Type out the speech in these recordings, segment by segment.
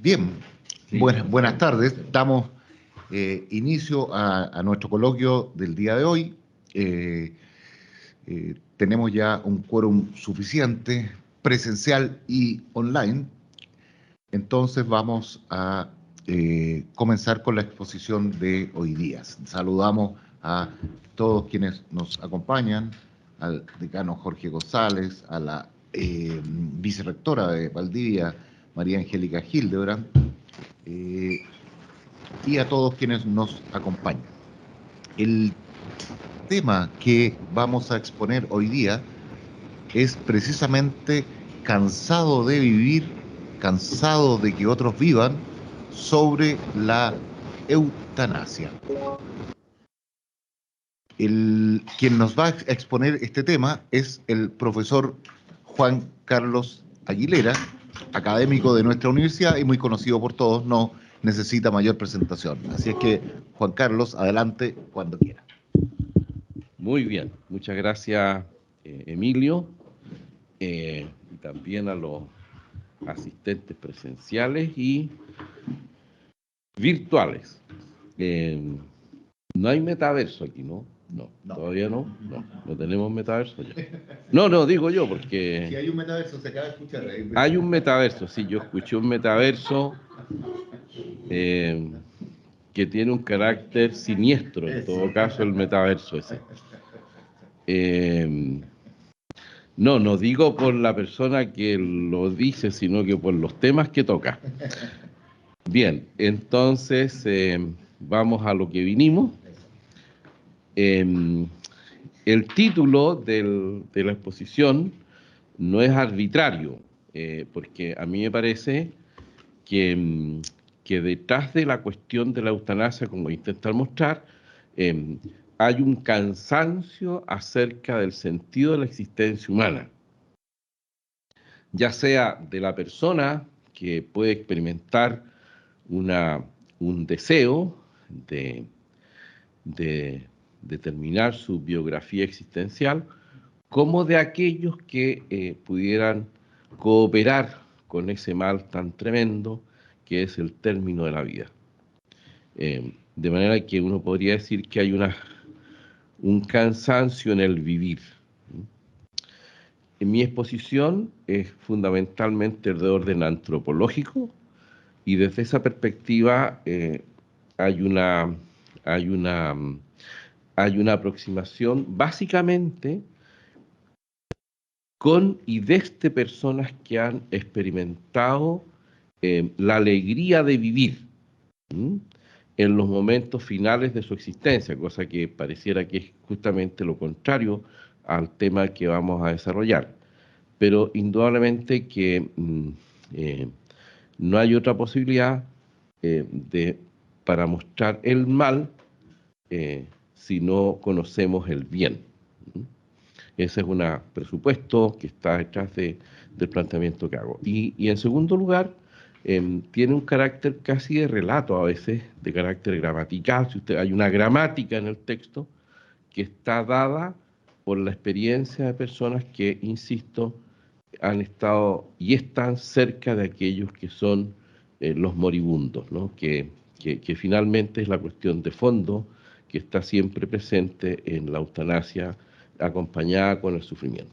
Bien, Sí. buenas tardes. Damos inicio a nuestro coloquio del día de hoy. Tenemos ya un quórum suficiente, presencial y online. Entonces vamos a comenzar con la exposición de hoy día. Saludamos a todos quienes nos acompañan, al decano Jorge González, a la vicerrectora de Valdivia, María Angélica Hildebrand, y a todos quienes nos acompañan. El tema que vamos a exponer hoy día es precisamente cansado de vivir, cansado de que otros vivan, sobre la eutanasia. Quien nos va a exponer este tema es el profesor Juan Carlos Aguilera, académico de nuestra universidad y muy conocido por todos, no necesita mayor presentación. Así es que, Juan Carlos, adelante cuando quiera. Muy bien, muchas gracias, Emilio, y también a los asistentes presenciales y virtuales. No hay metaverso aquí, ¿no? No, todavía no. No tenemos metaverso ya. No, digo yo, porque... Si hay un metaverso, se acaba de escuchar. Hay un metaverso, sí, yo escuché un metaverso que tiene un carácter siniestro, en todo caso, el metaverso ese. No digo por la persona que lo dice, sino que por los temas que toca. Bien, entonces vamos a lo que vinimos. El título de la exposición no es arbitrario, porque a mí me parece que detrás de la cuestión de la eutanasia, como voy a intentar mostrar, hay un cansancio acerca del sentido de la existencia humana, ya sea de la persona que puede experimentar un deseo de terminar su biografía existencial, como de aquellos que pudieran cooperar con ese mal tan tremendo que es el término de la vida. De manera que uno podría decir que hay un cansancio en el vivir. En mi exposición es fundamentalmente de orden antropológico y desde esa perspectiva hay una aproximación básicamente con y desde personas que han experimentado la alegría de vivir en los momentos finales de su existencia, cosa que pareciera que es justamente lo contrario al tema que vamos a desarrollar. Pero indudablemente que no hay otra posibilidad para mostrar el mal si no conocemos el bien. Ese es un presupuesto que está detrás del planteamiento que hago. Y en segundo lugar, tiene un carácter casi de relato a veces, de carácter gramatical. Hay una gramática en el texto que está dada por la experiencia de personas que, insisto, han estado y están cerca de aquellos que son los moribundos, ¿no? que finalmente es la cuestión de fondo que está siempre presente en la eutanasia acompañada con el sufrimiento.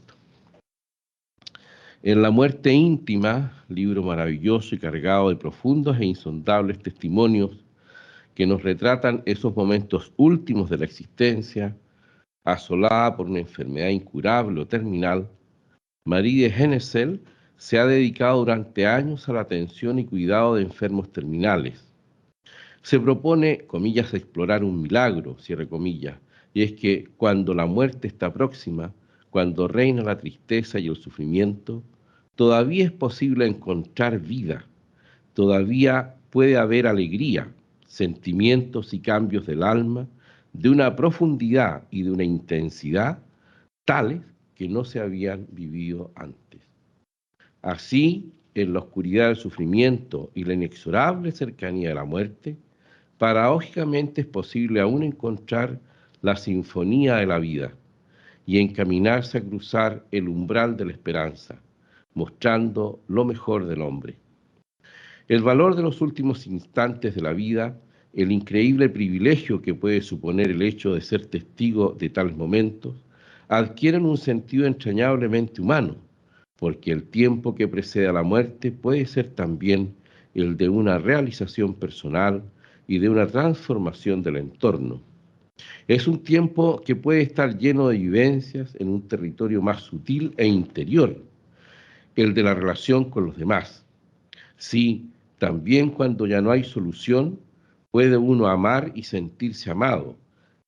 En La muerte íntima, libro maravilloso y cargado de profundos e insondables testimonios que nos retratan esos momentos últimos de la existencia, asolada por una enfermedad incurable o terminal, Marie de Genesel se ha dedicado durante años a la atención y cuidado de enfermos terminales. Se propone, comillas, explorar un milagro, cierre comillas, y es que cuando la muerte está próxima, cuando reina la tristeza y el sufrimiento, todavía es posible encontrar vida, todavía puede haber alegría, sentimientos y cambios del alma, de una profundidad y de una intensidad tales que no se habían vivido antes. Así, en la oscuridad del sufrimiento y la inexorable cercanía de la muerte, paradójicamente es posible aún encontrar la sinfonía de la vida y encaminarse a cruzar el umbral de la esperanza, mostrando lo mejor del hombre. El valor de los últimos instantes de la vida, el increíble privilegio que puede suponer el hecho de ser testigo de tales momentos, adquieren un sentido entrañablemente humano, porque el tiempo que precede a la muerte puede ser también el de una realización personal y de una transformación del entorno. Es un tiempo que puede estar lleno de vivencias en un territorio más sutil e interior, el de la relación con los demás. Sí, también cuando ya no hay solución, puede uno amar y sentirse amado.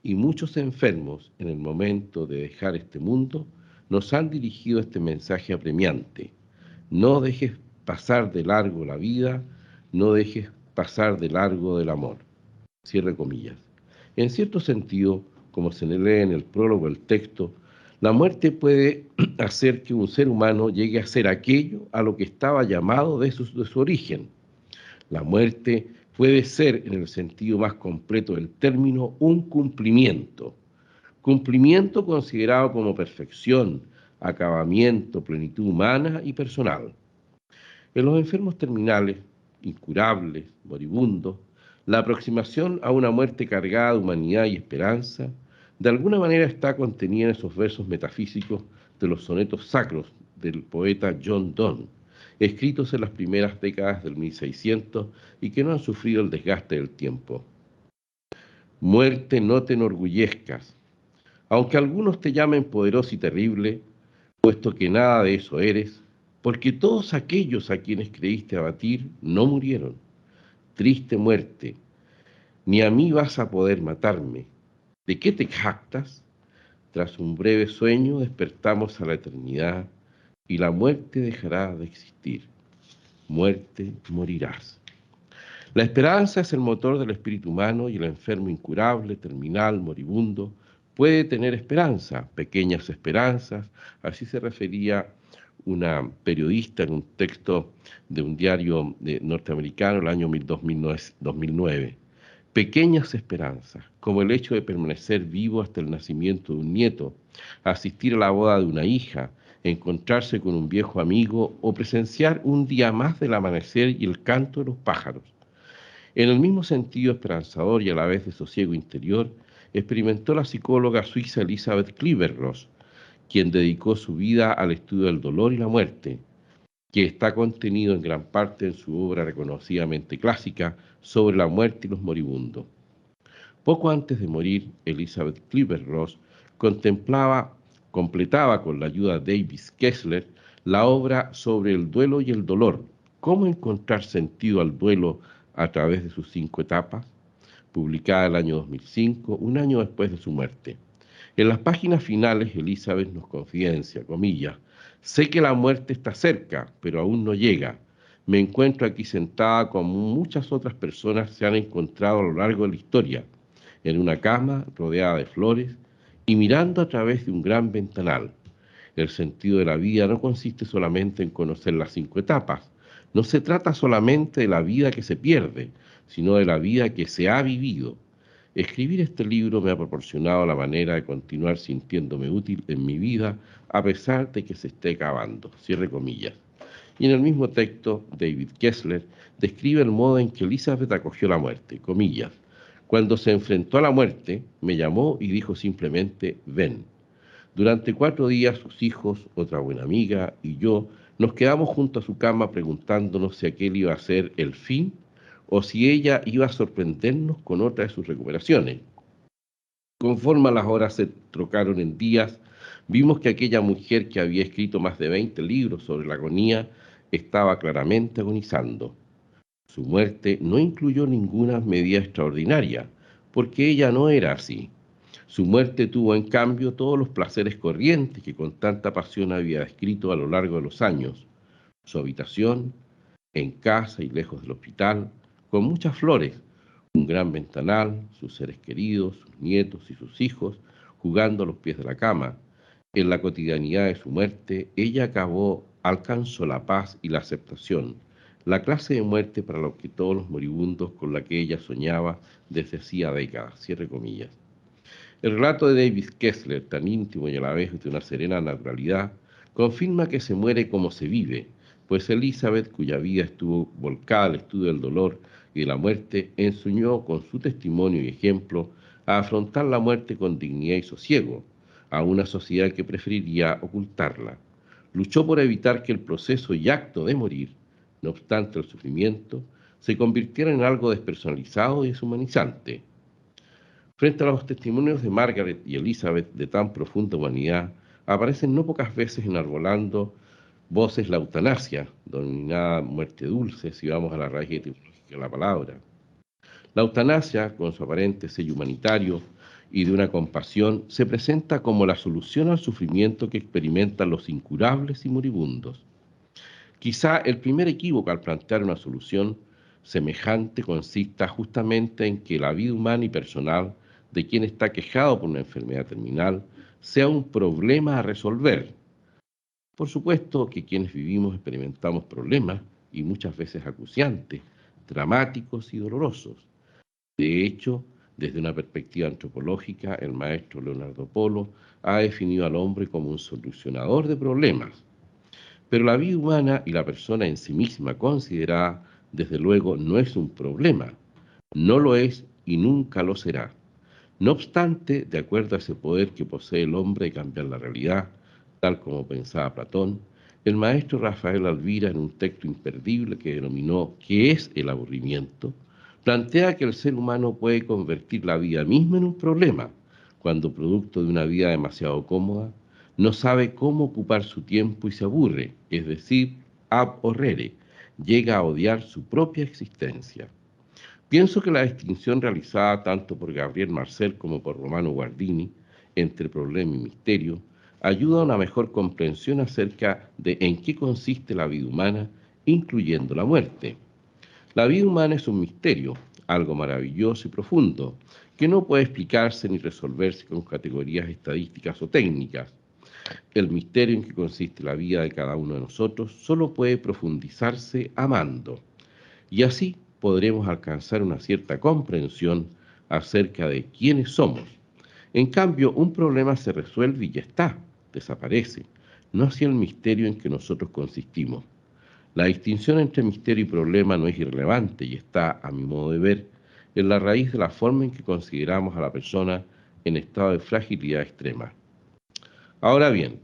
Y muchos enfermos, en el momento de dejar este mundo, nos han dirigido este mensaje apremiante. No dejes pasar de largo la vida, no dejes pasar de largo el amor. Cierre comillas. En cierto sentido, como se lee en el prólogo del texto, la muerte puede hacer que un ser humano llegue a ser aquello a lo que estaba llamado de su origen. La muerte puede ser, en el sentido más completo del término, un cumplimiento. Cumplimiento considerado como perfección, acabamiento, plenitud humana y personal. En los enfermos terminales, incurables, moribundos, la aproximación a una muerte cargada de humanidad y esperanza, de alguna manera está contenida en esos versos metafísicos de los sonetos sacros del poeta John Donne, escritos en las primeras décadas del 1600 y que no han sufrido el desgaste del tiempo. Muerte, no te enorgullezcas, aunque algunos te llamen poderoso y terrible, puesto que nada de eso eres, porque todos aquellos a quienes creíste abatir no murieron. Triste muerte, ni a mí vas a poder matarme. ¿De qué te jactas? Tras un breve sueño despertamos a la eternidad y la muerte dejará de existir. Muerte, morirás. La esperanza es el motor del espíritu humano y el enfermo incurable, terminal, moribundo, puede tener esperanza, pequeñas esperanzas. Así se refería una periodista en un texto de un diario norteamericano el año 2009. Pequeñas esperanzas, como el hecho de permanecer vivo hasta el nacimiento de un nieto, asistir a la boda de una hija, encontrarse con un viejo amigo o presenciar un día más del amanecer y el canto de los pájaros. En el mismo sentido esperanzador y a la vez de sosiego interior, experimentó la psicóloga suiza Elisabeth Kübler-Ross, quien dedicó su vida al estudio del dolor y la muerte, que está contenido en gran parte en su obra reconocidamente clásica sobre la muerte y los moribundos. Poco antes de morir, Elisabeth Kübler-Ross completaba con la ayuda de David Kessler la obra sobre el duelo y el dolor, cómo encontrar sentido al duelo a través de sus 5 etapas, publicada el año 2005, un año después de su muerte. En las páginas finales, Elizabeth nos confidencia, comillas, sé que la muerte está cerca, pero aún no llega. Me encuentro aquí sentada como muchas otras personas se han encontrado a lo largo de la historia, en una cama rodeada de flores y mirando a través de un gran ventanal. El sentido de la vida no consiste solamente en conocer las 5 etapas. No se trata solamente de la vida que se pierde, sino de la vida que se ha vivido. Escribir este libro me ha proporcionado la manera de continuar sintiéndome útil en mi vida a pesar de que se esté acabando. Cierre comillas. Y en el mismo texto, David Kessler describe el modo en que Elizabeth acogió la muerte. Comillas. Cuando se enfrentó a la muerte, me llamó y dijo simplemente, ven. Durante 4 días sus hijos, otra buena amiga y yo nos quedamos junto a su cama preguntándonos si aquel iba a ser el fin o si ella iba a sorprendernos con otra de sus recuperaciones. Conforme las horas se trocaron en días, vimos que aquella mujer que había escrito más de 20 libros sobre la agonía estaba claramente agonizando. Su muerte no incluyó ninguna medida extraordinaria, porque ella no era así. Su muerte tuvo, en cambio, todos los placeres corrientes que con tanta pasión había descrito a lo largo de los años. Su habitación, en casa y lejos del hospital, con muchas flores, un gran ventanal, sus seres queridos, sus nietos y sus hijos, jugando a los pies de la cama. En la cotidianidad de su muerte, ella alcanzó la paz y la aceptación, la clase de muerte para los que todos los moribundos con la que ella soñaba desde hacía décadas. Cierre comillas. El relato de David Kessler, tan íntimo y a la vez de una serena naturalidad, confirma que se muere como se vive, pues Elizabeth, cuya vida estuvo volcada al estudio del dolor y de la muerte, enseñó con su testimonio y ejemplo a afrontar la muerte con dignidad y sosiego, a una sociedad que preferiría ocultarla. Luchó por evitar que el proceso y acto de morir, no obstante el sufrimiento, se convirtiera en algo despersonalizado y deshumanizante. Frente a los testimonios de Margaret y Elizabeth de tan profunda humanidad, aparecen no pocas veces enarbolando voces la eutanasia, denominada muerte dulce, si vamos a la raíz etimológica de la palabra. La eutanasia, con su aparente sello humanitario y de una compasión, se presenta como la solución al sufrimiento que experimentan los incurables y moribundos. Quizá el primer equívoco al plantear una solución semejante consista justamente en que la vida humana y personal de quien está quejado por una enfermedad terminal sea un problema a resolver. Por supuesto que quienes vivimos experimentamos problemas y muchas veces acuciantes, dramáticos y dolorosos. De hecho, desde una perspectiva antropológica, el maestro Leonardo Polo ha definido al hombre como un solucionador de problemas. Pero la vida humana y la persona en sí misma considerada, desde luego, no es un problema. No lo es y nunca lo será. No obstante, de acuerdo a ese poder que posee el hombre de cambiar la realidad, tal como pensaba Platón, el maestro Rafael Alvira, en un texto imperdible que denominó ¿Qué es el aburrimiento?, plantea que el ser humano puede convertir la vida misma en un problema, cuando producto de una vida demasiado cómoda, no sabe cómo ocupar su tiempo y se aburre, es decir, ab horrere, llega a odiar su propia existencia. Pienso que la distinción realizada tanto por Gabriel Marcel como por Romano Guardini entre problema y misterio ayuda a una mejor comprensión acerca de en qué consiste la vida humana, incluyendo la muerte. La vida humana es un misterio, algo maravilloso y profundo, que no puede explicarse ni resolverse con categorías estadísticas o técnicas. El misterio en que consiste la vida de cada uno de nosotros solo puede profundizarse amando. Y así podremos alcanzar una cierta comprensión acerca de quiénes somos. En cambio, un problema se resuelve y ya está, desaparece, no así el misterio en que nosotros consistimos. La distinción entre misterio y problema no es irrelevante y está, a mi modo de ver, en la raíz de la forma en que consideramos a la persona en estado de fragilidad extrema. Ahora bien,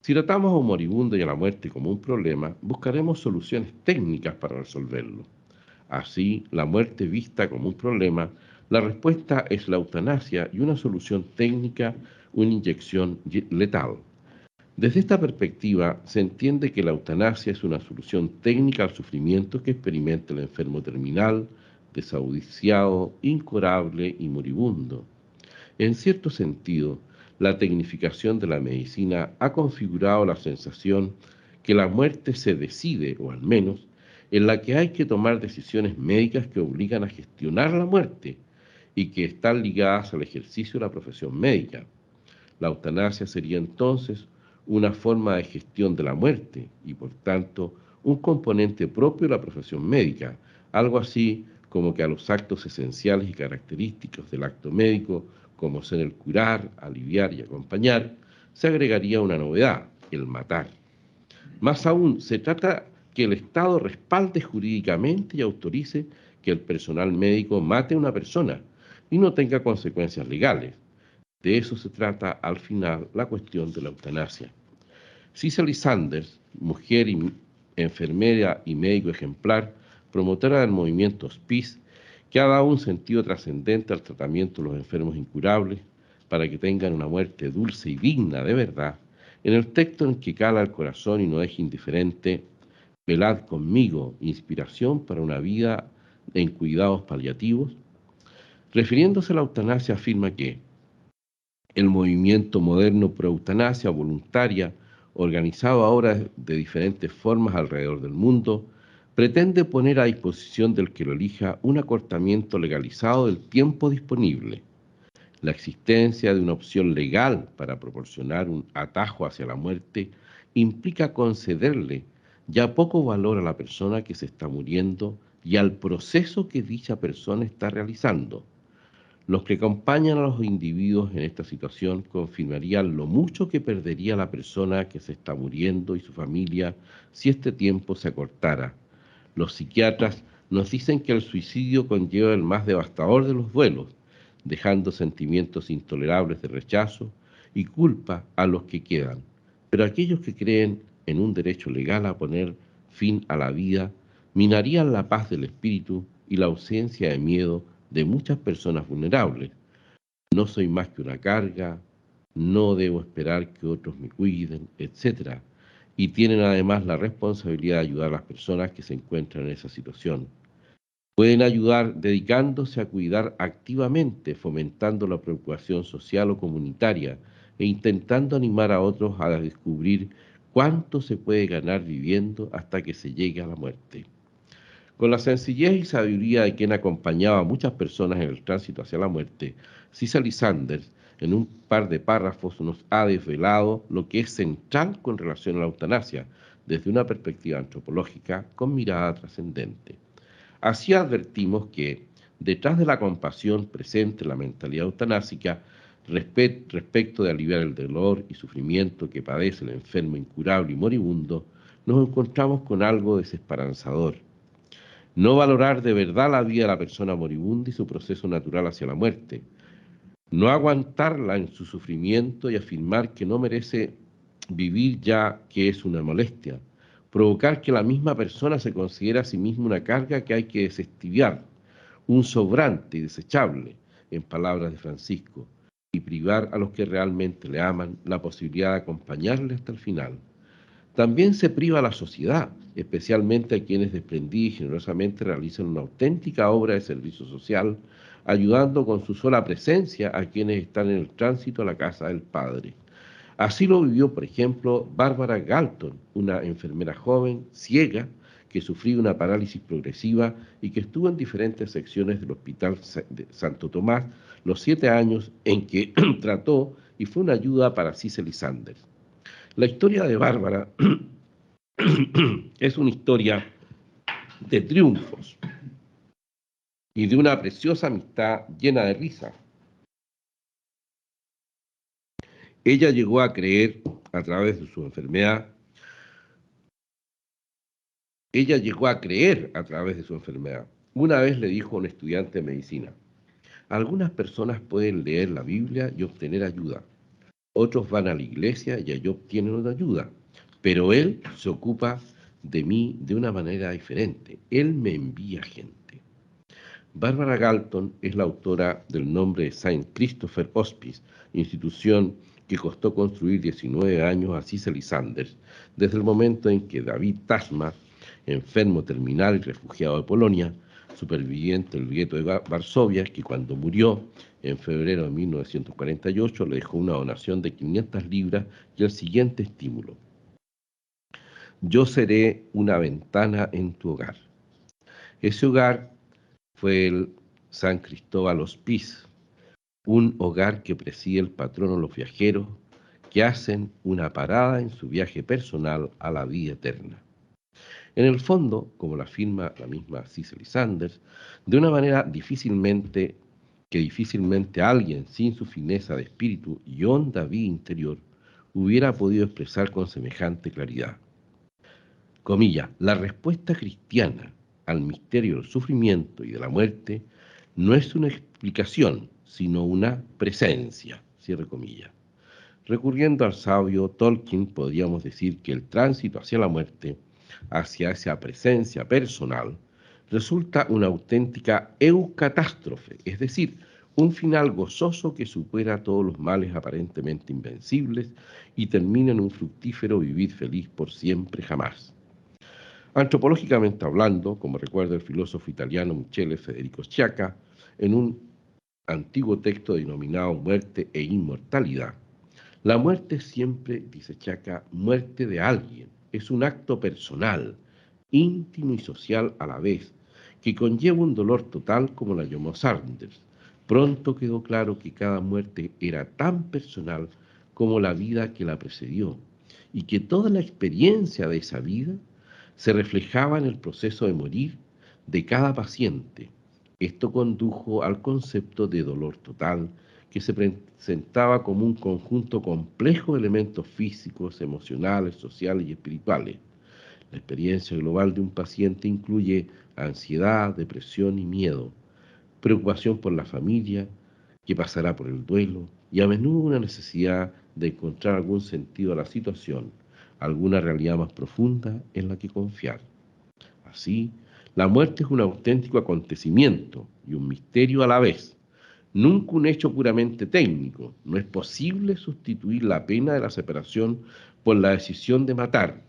si tratamos a un moribundo y a la muerte como un problema, buscaremos soluciones técnicas para resolverlo. Así, la muerte vista como un problema, la respuesta es la eutanasia y una solución técnica, una inyección letal. Desde esta perspectiva, se entiende que la eutanasia es una solución técnica al sufrimiento que experimenta el enfermo terminal, desahuciado, incurable y moribundo. En cierto sentido, la tecnificación de la medicina ha configurado la sensación que la muerte se decide, o al menos, en la que hay que tomar decisiones médicas que obligan a gestionar la muerte y que están ligadas al ejercicio de la profesión médica. La eutanasia sería entonces una forma de gestión de la muerte y, por tanto, un componente propio de la profesión médica, algo así como que a los actos esenciales y característicos del acto médico, como ser el curar, aliviar y acompañar, se agregaría una novedad, el matar. Más aún, se trata que el Estado respalde jurídicamente y autorice que el personal médico mate a una persona y no tenga consecuencias legales. De eso se trata al final la cuestión de la eutanasia. Cicely Sanders, mujer y enfermera y médico ejemplar, promotora del movimiento Hospice, que ha dado un sentido trascendente al tratamiento de los enfermos incurables para que tengan una muerte dulce y digna de verdad, en el texto en que cala el corazón y no deje indiferente, velad conmigo, inspiración para una vida en cuidados paliativos, refiriéndose a la eutanasia afirma que el movimiento moderno pro eutanasia voluntaria, organizado ahora de diferentes formas alrededor del mundo, pretende poner a disposición del que lo elija un acortamiento legalizado del tiempo disponible. La existencia de una opción legal para proporcionar un atajo hacia la muerte implica concederle ya poco valor a la persona que se está muriendo y al proceso que dicha persona está realizando. Los que acompañan a los individuos en esta situación confirmarían lo mucho que perdería la persona que se está muriendo y su familia si este tiempo se acortara. Los psiquiatras nos dicen que el suicidio conlleva el más devastador de los duelos, dejando sentimientos intolerables de rechazo y culpa a los que quedan. Pero aquellos que creen en un derecho legal a poner fin a la vida minarían la paz del espíritu y la ausencia de miedo de muchas personas vulnerables. No soy más que una carga, no debo esperar que otros me cuiden, etcétera. Y tienen además la responsabilidad de ayudar a las personas que se encuentran en esa situación. Pueden ayudar dedicándose a cuidar activamente, fomentando la preocupación social o comunitaria e intentando animar a otros a descubrir cuánto se puede ganar viviendo hasta que se llegue a la muerte. Con la sencillez y sabiduría de quien acompañaba a muchas personas en el tránsito hacia la muerte, Cicely Sanders, en un par de párrafos, nos ha desvelado lo que es central con relación a la eutanasia, desde una perspectiva antropológica con mirada trascendente. Así advertimos que, detrás de la compasión presente en la mentalidad eutanásica, respecto de aliviar el dolor y sufrimiento que padece el enfermo incurable y moribundo, nos encontramos con algo desesperanzador. No valorar de verdad la vida de la persona moribunda y su proceso natural hacia la muerte. No aguantarla en su sufrimiento y afirmar que no merece vivir ya que es una molestia. Provocar que la misma persona se considere a sí misma una carga que hay que desestiviar, un sobrante y desechable, en palabras de Francisco, y privar a los que realmente le aman la posibilidad de acompañarle hasta el final. También se priva a la sociedad, especialmente a quienes desprendidos y generosamente realizan una auténtica obra de servicio social, ayudando con su sola presencia a quienes están en el tránsito a la casa del Padre. Así lo vivió, por ejemplo, Bárbara Galton, una enfermera joven, ciega, que sufría una parálisis progresiva y que estuvo en diferentes secciones del Hospital de Santo Tomás los 7 años en que trató y fue una ayuda para Cicely Sanders. La historia de Bárbara es una historia de triunfos y de una preciosa amistad llena de risa. Ella llegó a creer a través de su enfermedad, Una vez le dijo a un estudiante de medicina: algunas personas pueden leer la Biblia y obtener ayuda, otros van a la iglesia y allí obtienen una ayuda, pero Él se ocupa de mí de una manera diferente. Él me envía gente. Bárbara Galton es la autora del nombre de Saint Christopher Hospice, institución que costó construir 19 años a Cicely Sanders, desde el momento en que David Tasma, enfermo terminal y refugiado de Polonia, superviviente del gueto de Varsovia, que cuando murió en febrero de 1948 le dejó una donación de 500 libras y el siguiente estímulo: yo seré una ventana en tu hogar. Ese hogar fue el San Cristóbal Hospice, un hogar que preside el patrono de los viajeros que hacen una parada en su viaje personal a la vida eterna. En el fondo, como lo afirma la misma Cicely Sanders, de una manera difícilmente alguien sin su fineza de espíritu y honda vida interior hubiera podido expresar con semejante claridad. Comilla, la respuesta cristiana al misterio del sufrimiento y de la muerte no es una explicación, sino una presencia, cierre comillas. Recurriendo al sabio Tolkien, podríamos decir que el tránsito hacia la muerte, hacia esa presencia personal, resulta una auténtica eucatástrofe, es decir, un final gozoso que supera todos los males aparentemente invencibles y termina en un fructífero vivir feliz por siempre jamás. Antropológicamente hablando, como recuerda el filósofo italiano Michele Federico Sciacca, en un antiguo texto denominado Muerte e Inmortalidad, la muerte siempre, dice Sciacca, muerte de alguien, es un acto personal, íntimo y social a la vez, que conlleva un dolor total como la llamó Sanders. Pronto quedó claro que cada muerte era tan personal como la vida que la precedió, y que toda la experiencia de esa vida se reflejaba en el proceso de morir de cada paciente. Esto condujo al concepto de dolor total, que se presentaba como un conjunto complejo de elementos físicos, emocionales, sociales y espirituales. La experiencia global de un paciente incluye ansiedad, depresión y miedo, preocupación por la familia, que pasará por el duelo, y a menudo una necesidad de encontrar algún sentido a la situación, alguna realidad más profunda en la que confiar. Así, la muerte es un auténtico acontecimiento y un misterio a la vez, nunca un hecho puramente técnico. No es posible sustituir la pena de la separación por la decisión de matar,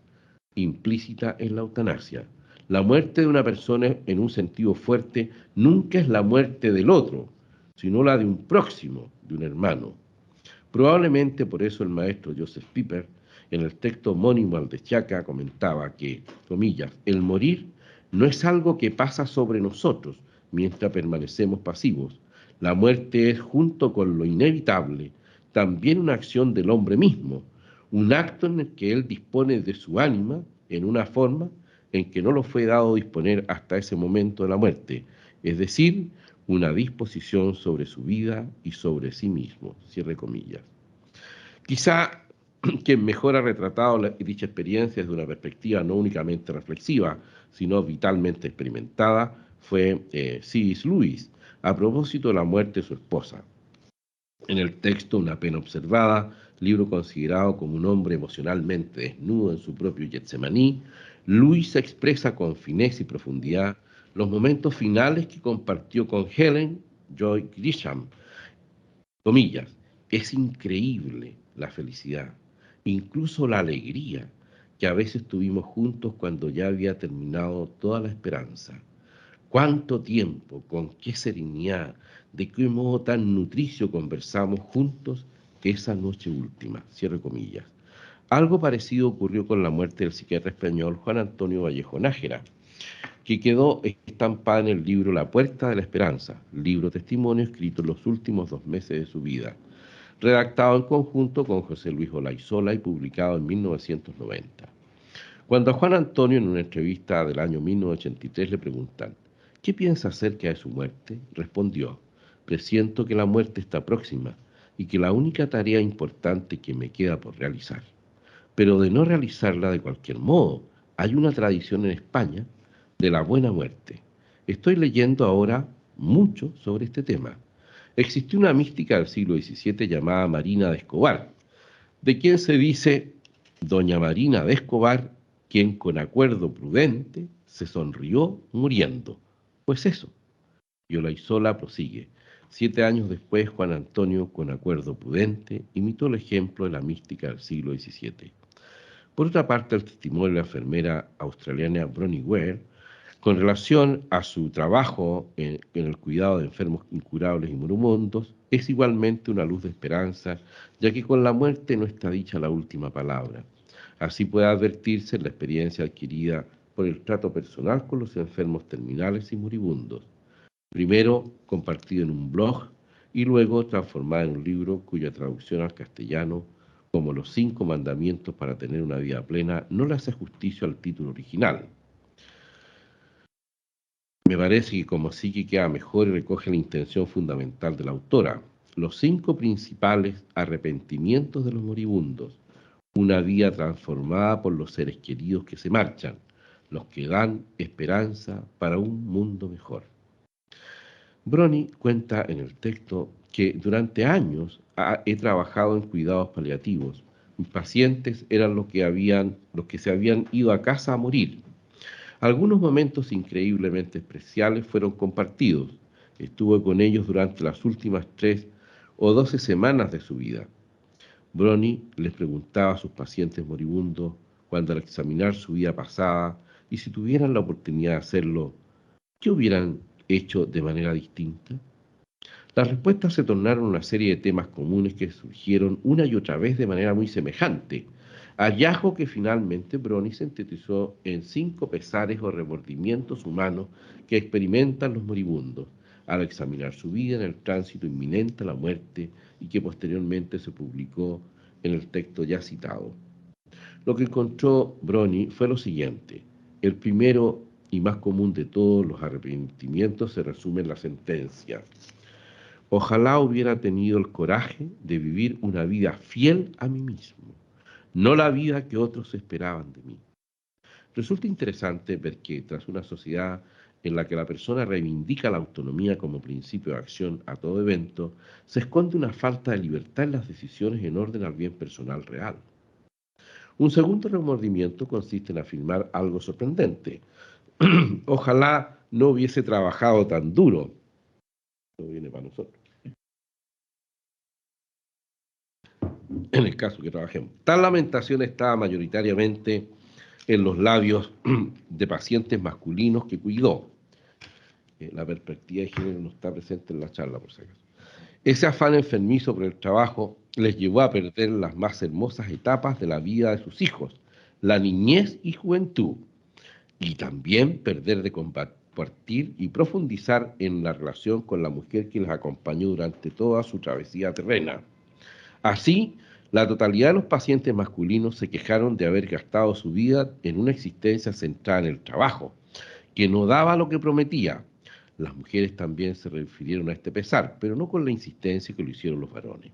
implícita en la eutanasia. La muerte de una persona en un sentido fuerte nunca es la muerte del otro, sino la de un próximo, de un hermano. Probablemente por eso el maestro Joseph Pieper, en el texto homónimo al de Chaca, comentaba que, comillas, el morir no es algo que pasa sobre nosotros mientras permanecemos pasivos. La muerte es, junto con lo inevitable, también una acción del hombre mismo, un acto en el que él dispone de su ánima en una forma en que no lo fue dado disponer hasta ese momento de la muerte, es decir, una disposición sobre su vida y sobre sí mismo, cierre comillas. Quizá quien mejor ha retratado dicha experiencia desde una perspectiva no únicamente reflexiva, sino vitalmente experimentada, fue C.S. Lewis, a propósito de la muerte de su esposa. En el texto Una pena observada, libro considerado como un hombre emocionalmente desnudo en su propio Getsemaní, Lewis expresa con fineza y profundidad los momentos finales que compartió con Helen Joy Grisham. Comillas, es increíble la felicidad, incluso la alegría que a veces tuvimos juntos cuando ya había terminado toda la esperanza. Cuánto tiempo, con qué serenidad, de qué modo tan nutricio conversamos juntos esa noche última, cierre comillas. Algo parecido ocurrió con la muerte del psiquiatra español Juan Antonio Vallejo Nájera, que quedó estampada en el libro La Puerta de la Esperanza, libro testimonio escrito en los últimos 2 meses de su vida, redactado en conjunto con José Luis Olaizola y publicado en 1990. Cuando a Juan Antonio, en una entrevista del año 1983, le preguntan ¿qué piensa acerca de su muerte?, respondió: presiento que la muerte está próxima y que la única tarea importante que me queda por realizar. Pero de no realizarla de cualquier modo, hay una tradición en España de la buena muerte. Estoy leyendo ahora mucho sobre este tema. Existió una mística del siglo XVII llamada Marina de Escobar, de quien se dice doña Marina de Escobar, quien con acuerdo prudente se sonrió muriendo. Pues eso. Y Olaizola prosigue. 7 años después, Juan Antonio, con acuerdo prudente, imitó el ejemplo de la mística del siglo XVII. Por otra parte, el testimonio de la enfermera australiana Bronnie Ware, con relación a su trabajo en el cuidado de enfermos incurables y moribundos, es igualmente una luz de esperanza, ya que con la muerte no está dicha la última palabra. Así puede advertirse la experiencia adquirida por el trato personal con los enfermos terminales y moribundos, primero compartido en un blog y luego transformada en un libro cuya traducción al castellano, como Los 5 mandamientos para tener una vida plena, no le hace justicia al título original. Me parece que como sí que queda mejor y recoge la intención fundamental de la autora. Los 5 principales arrepentimientos de los moribundos, una vida transformada por los seres queridos que se marchan, los que dan esperanza para un mundo mejor. Bronnie cuenta en el texto que durante años he trabajado en cuidados paliativos. Mis pacientes eran los que se habían ido a casa a morir. Algunos momentos increíblemente especiales fueron compartidos. Estuve con ellos durante las últimas 3 o 12 semanas de su vida. Bronnie les preguntaba a sus pacientes moribundos, cuando al examinar su vida pasada, y si tuvieran la oportunidad de hacerlo, ¿qué hubieran hecho de manera distinta? Las respuestas se tornaron una serie de temas comunes que surgieron una y otra vez de manera muy semejante, hallazgo que finalmente Bronnie sintetizó en 5 pesares o remordimientos humanos que experimentan los moribundos al examinar su vida en el tránsito inminente a la muerte y que posteriormente se publicó en el texto ya citado. Lo que encontró Bronnie fue lo siguiente. El primero y más común de todos los arrepentimientos se resume en la sentencia: ojalá hubiera tenido el coraje de vivir una vida fiel a mí mismo, no la vida que otros esperaban de mí. Resulta interesante ver que tras una sociedad en la que la persona reivindica la autonomía como principio de acción a todo evento, se esconde una falta de libertad en las decisiones en orden al bien personal real. Un segundo remordimiento consiste en afirmar algo sorprendente: ojalá no hubiese trabajado tan duro. No viene para nosotros, en el caso que trabajemos. Tal lamentación estaba mayoritariamente en los labios de pacientes masculinos que cuidó. La perspectiva de género no está presente en la charla, por si acaso. Ese afán enfermizo por el trabajo les llevó a perder las más hermosas etapas de la vida de sus hijos, la niñez y juventud, y también perder de compartir y profundizar en la relación con la mujer que les acompañó durante toda su travesía terrena. Así, la totalidad de los pacientes masculinos se quejaron de haber gastado su vida en una existencia centrada en el trabajo, que no daba lo que prometía. Las mujeres también se refirieron a este pesar, pero no con la insistencia que lo hicieron los varones.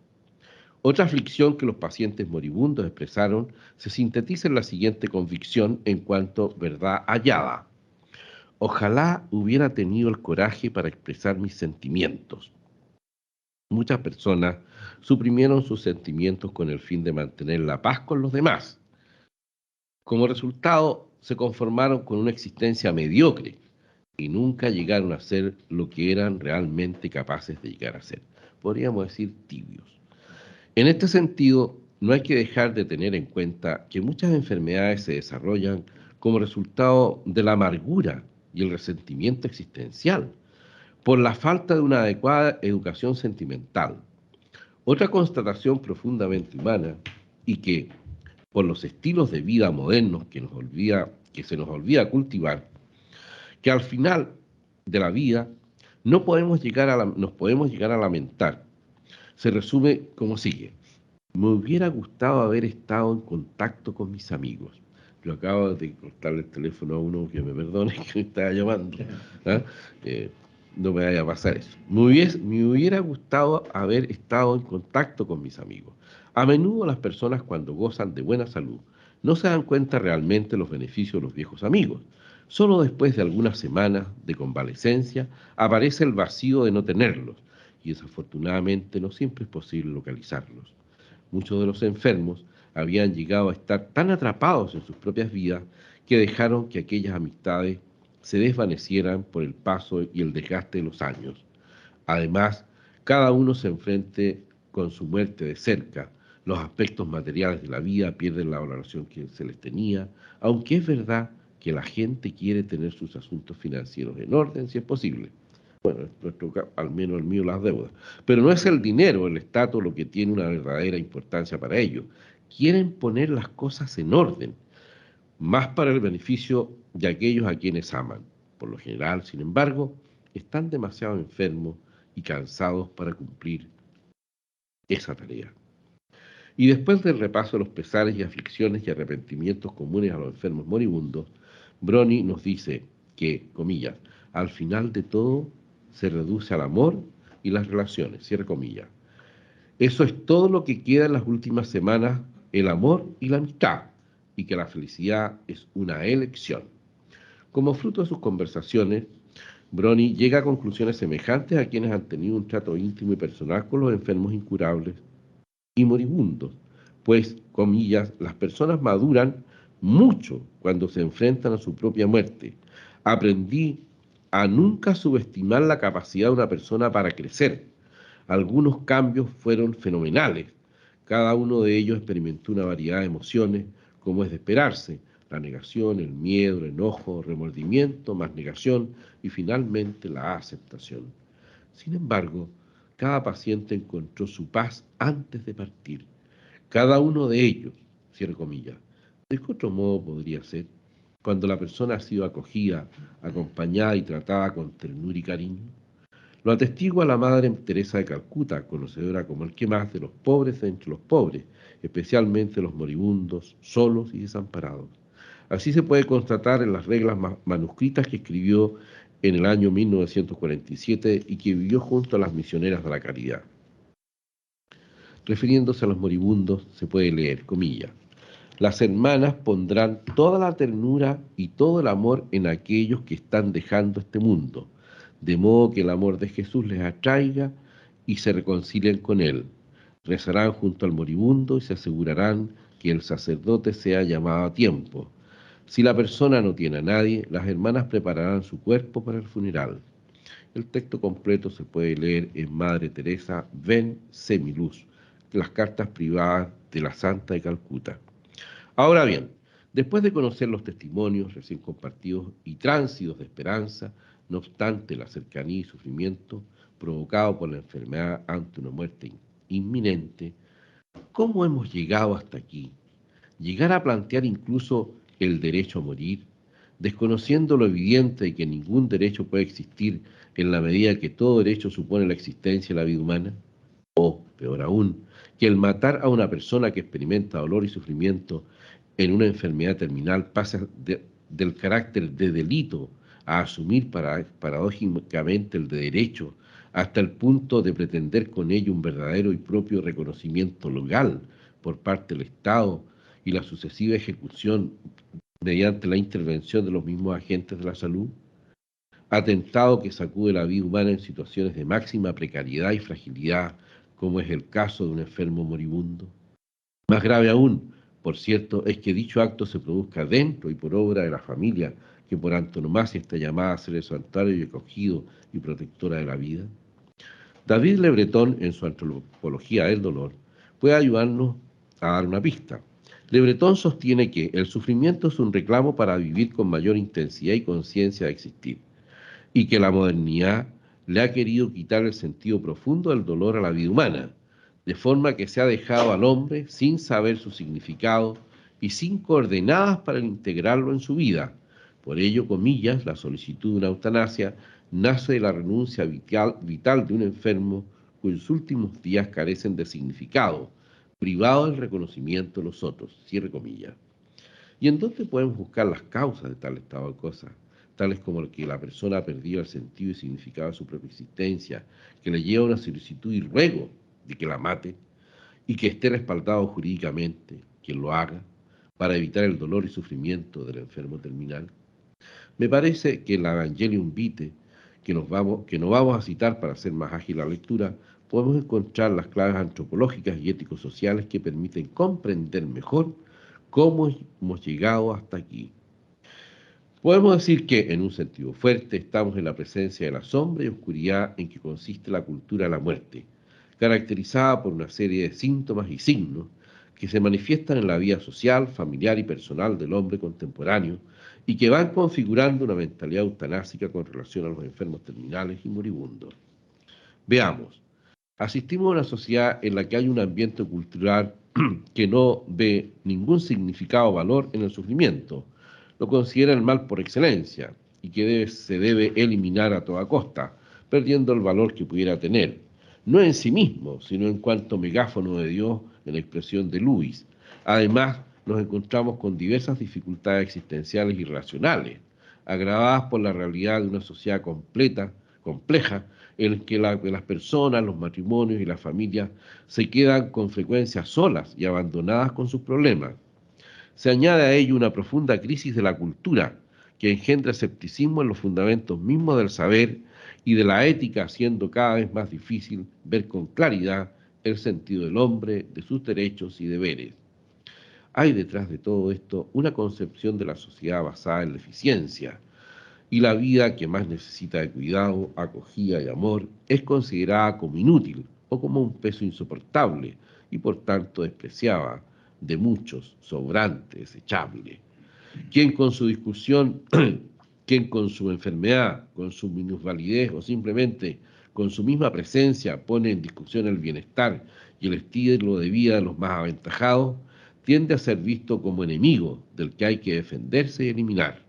Otra aflicción que los pacientes moribundos expresaron se sintetiza en la siguiente convicción en cuanto verdad hallada: ojalá hubiera tenido el coraje para expresar mis sentimientos. Muchas personas suprimieron sus sentimientos con el fin de mantener la paz con los demás. Como resultado, se conformaron con una existencia mediocre y nunca llegaron a ser lo que eran realmente capaces de llegar a ser. Podríamos decir tibios. En este sentido, no hay que dejar de tener en cuenta que muchas enfermedades se desarrollan como resultado de la amargura y el resentimiento existencial, por la falta de una adecuada educación sentimental. Otra constatación profundamente humana, y que, por los estilos de vida modernos que se nos olvida cultivar, que al final de la vida nos podemos llegar a lamentar. Se resume como sigue: me hubiera gustado haber estado en contacto con mis amigos. Yo acabo de cortarle el teléfono a uno, que me perdone, que me estaba llamando. ¿Ah? No me vaya a pasar eso. Me hubiera gustado haber estado en contacto con mis amigos. A menudo las personas, cuando gozan de buena salud, no se dan cuenta realmente de los beneficios de los viejos amigos. Solo después de algunas semanas de convalecencia aparece el vacío de no tenerlos, y desafortunadamente no siempre es posible localizarlos. Muchos de los enfermos habían llegado a estar tan atrapados en sus propias vidas que dejaron que aquellas amistades se desvanecieran por el paso y el desgaste de los años. Además, cada uno se enfrente con su muerte de cerca. Los aspectos materiales de la vida pierden la valoración que se les tenía, aunque es verdad que la gente quiere tener sus asuntos financieros en orden si es posible. Bueno, en nuestro caso, al menos el mío, las deudas. Pero no es el dinero, el estatus, lo que tiene una verdadera importancia para ellos. Quieren poner las cosas en orden, más para el beneficio de aquellos a quienes aman. Por lo general, sin embargo, están demasiado enfermos y cansados para cumplir esa tarea. Y después del repaso de los pesares y aflicciones y arrepentimientos comunes a los enfermos moribundos, Brony nos dice que, comillas, al final de todo se reduce al amor y las relaciones, cierre comillas. Eso es todo lo que queda en las últimas semanas, el amor y la amistad, y que la felicidad es una elección. Como fruto de sus conversaciones, Brony llega a conclusiones semejantes a quienes han tenido un trato íntimo y personal con los enfermos incurables y moribundos, pues, comillas, las personas maduran mucho cuando se enfrentan a su propia muerte. Aprendí a nunca subestimar la capacidad de una persona para crecer. Algunos cambios fueron fenomenales. Cada uno de ellos experimentó una variedad de emociones, como es de esperarse: la negación, el miedo, el enojo, remordimiento, más negación y finalmente la aceptación. Sin embargo, cada paciente encontró su paz antes de partir. Cada uno de ellos, cierre comillas. ¿De qué otro modo podría ser? Cuando la persona ha sido acogida, acompañada y tratada con ternura y cariño. Lo atestigua la Madre Teresa de Calcuta, conocedora como el que más de los pobres entre los pobres, especialmente los moribundos, solos y desamparados. Así se puede constatar en las reglas manuscritas que escribió en el año 1947 y que vivió junto a las misioneras de la caridad. Refiriéndose a los moribundos, se puede leer, comillas, las hermanas pondrán toda la ternura y todo el amor en aquellos que están dejando este mundo, de modo que el amor de Jesús les atraiga y se reconcilien con él. Rezarán junto al moribundo y se asegurarán que el sacerdote sea llamado a tiempo. Si la persona no tiene a nadie, las hermanas prepararán su cuerpo para el funeral. El texto completo se puede leer en Madre Teresa Ven Semiluz, las cartas privadas de la Santa de Calcuta. Ahora bien, después de conocer los testimonios recién compartidos y tránsitos de esperanza, no obstante la cercanía y sufrimiento provocado por la enfermedad ante una muerte inminente, ¿cómo hemos llegado hasta aquí? Llegar a plantear incluso el derecho a morir, desconociendo lo evidente de que ningún derecho puede existir en la medida que todo derecho supone la existencia de la vida humana, o, peor aún, que el matar a una persona que experimenta dolor y sufrimiento en una enfermedad terminal pasa del carácter de delito a asumir paradójicamente el de derecho, hasta el punto de pretender con ello un verdadero y propio reconocimiento legal por parte del Estado y la sucesiva ejecución mediante la intervención de los mismos agentes de la salud, atentado que sacude la vida humana en situaciones de máxima precariedad y fragilidad, como es el caso de un enfermo moribundo. Más grave aún, por cierto, es que dicho acto se produzca dentro y por obra de la familia, que por antonomasia está llamada a ser el santuario y acogido y protectora de la vida. David Le Breton, en su antropología del dolor, puede ayudarnos a dar una pista. Le Breton sostiene que el sufrimiento es un reclamo para vivir con mayor intensidad y conciencia de existir, y que la modernidad le ha querido quitar el sentido profundo del dolor a la vida humana, de forma que se ha dejado al hombre sin saber su significado y sin coordenadas para integrarlo en su vida. Por ello, comillas, la solicitud de una eutanasia nace de la renuncia vital de un enfermo cuyos últimos días carecen de significado, privado del reconocimiento de los otros, cierre comillas. ¿Y en dónde podemos buscar las causas de tal estado de cosas? Tales como el que la persona ha perdido el sentido y significado de su propia existencia, que le lleva a una solicitud y ruego de que la mate, y que esté respaldado jurídicamente, quien lo haga, para evitar el dolor y sufrimiento del enfermo terminal. Me parece que en la Evangelium Vitae, que no vamos a citar para hacer más ágil la lectura, podemos encontrar las claves antropológicas y ético-sociales que permiten comprender mejor cómo hemos llegado hasta aquí. Podemos decir que, en un sentido fuerte, estamos en la presencia de la sombra y oscuridad en que consiste la cultura de la muerte, caracterizada por una serie de síntomas y signos que se manifiestan en la vida social, familiar y personal del hombre contemporáneo y que van configurando una mentalidad eutanásica con relación a los enfermos terminales y moribundos. Veamos, asistimos a una sociedad en la que hay un ambiente cultural que no ve ningún significado o valor en el sufrimiento, lo considera el mal por excelencia y que se debe eliminar a toda costa, perdiendo el valor que pudiera tener, no en sí mismo, sino en cuanto megáfono de Dios en la expresión de Luis. Además, nos encontramos con diversas dificultades existenciales y relacionales, agravadas por la realidad de una sociedad compleja, en el que las personas, los matrimonios y las familias se quedan con frecuencia solas y abandonadas con sus problemas. Se añade a ello una profunda crisis de la cultura, que engendra escepticismo en los fundamentos mismos del saber y de la ética, haciendo cada vez más difícil ver con claridad el sentido del hombre, de sus derechos y deberes. Hay detrás de todo esto una concepción de la sociedad basada en la eficiencia, y la vida que más necesita de cuidado, acogida y amor es considerada como inútil o como un peso insoportable y por tanto despreciada de muchos, sobrante, desechable. Quien con su discusión, quien con su enfermedad, con su minusvalidez o simplemente con su misma presencia pone en discusión el bienestar y el estilo de vida de los más aventajados, tiende a ser visto como enemigo del que hay que defenderse y eliminar.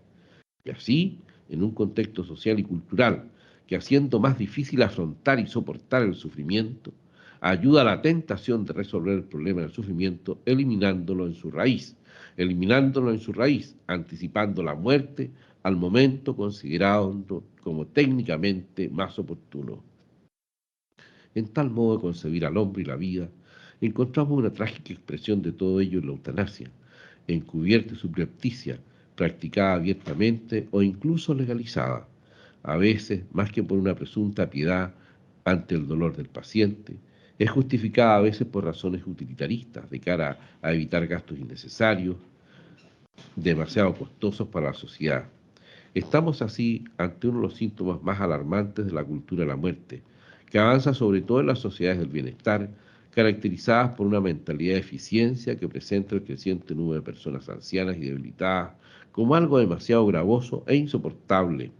Y así, en un contexto social y cultural que, haciendo más difícil afrontar y soportar el sufrimiento, ayuda a la tentación de resolver el problema del sufrimiento eliminándolo en su raíz, eliminándolo en su raíz, anticipando la muerte al momento considerado como técnicamente más oportuno. En tal modo de concebir al hombre y la vida, encontramos una trágica expresión de todo ello en la eutanasia, encubierta y subrepticia, practicada abiertamente o incluso legalizada, a veces más que por una presunta piedad ante el dolor del paciente, es justificada a veces por razones utilitaristas de cara a evitar gastos innecesarios, demasiado costosos para la sociedad. Estamos así ante uno de los síntomas más alarmantes de la cultura de la muerte, que avanza sobre todo en las sociedades del bienestar, caracterizadas por una mentalidad de eficiencia que presenta el creciente número de personas ancianas y debilitadas como algo demasiado gravoso e insoportable.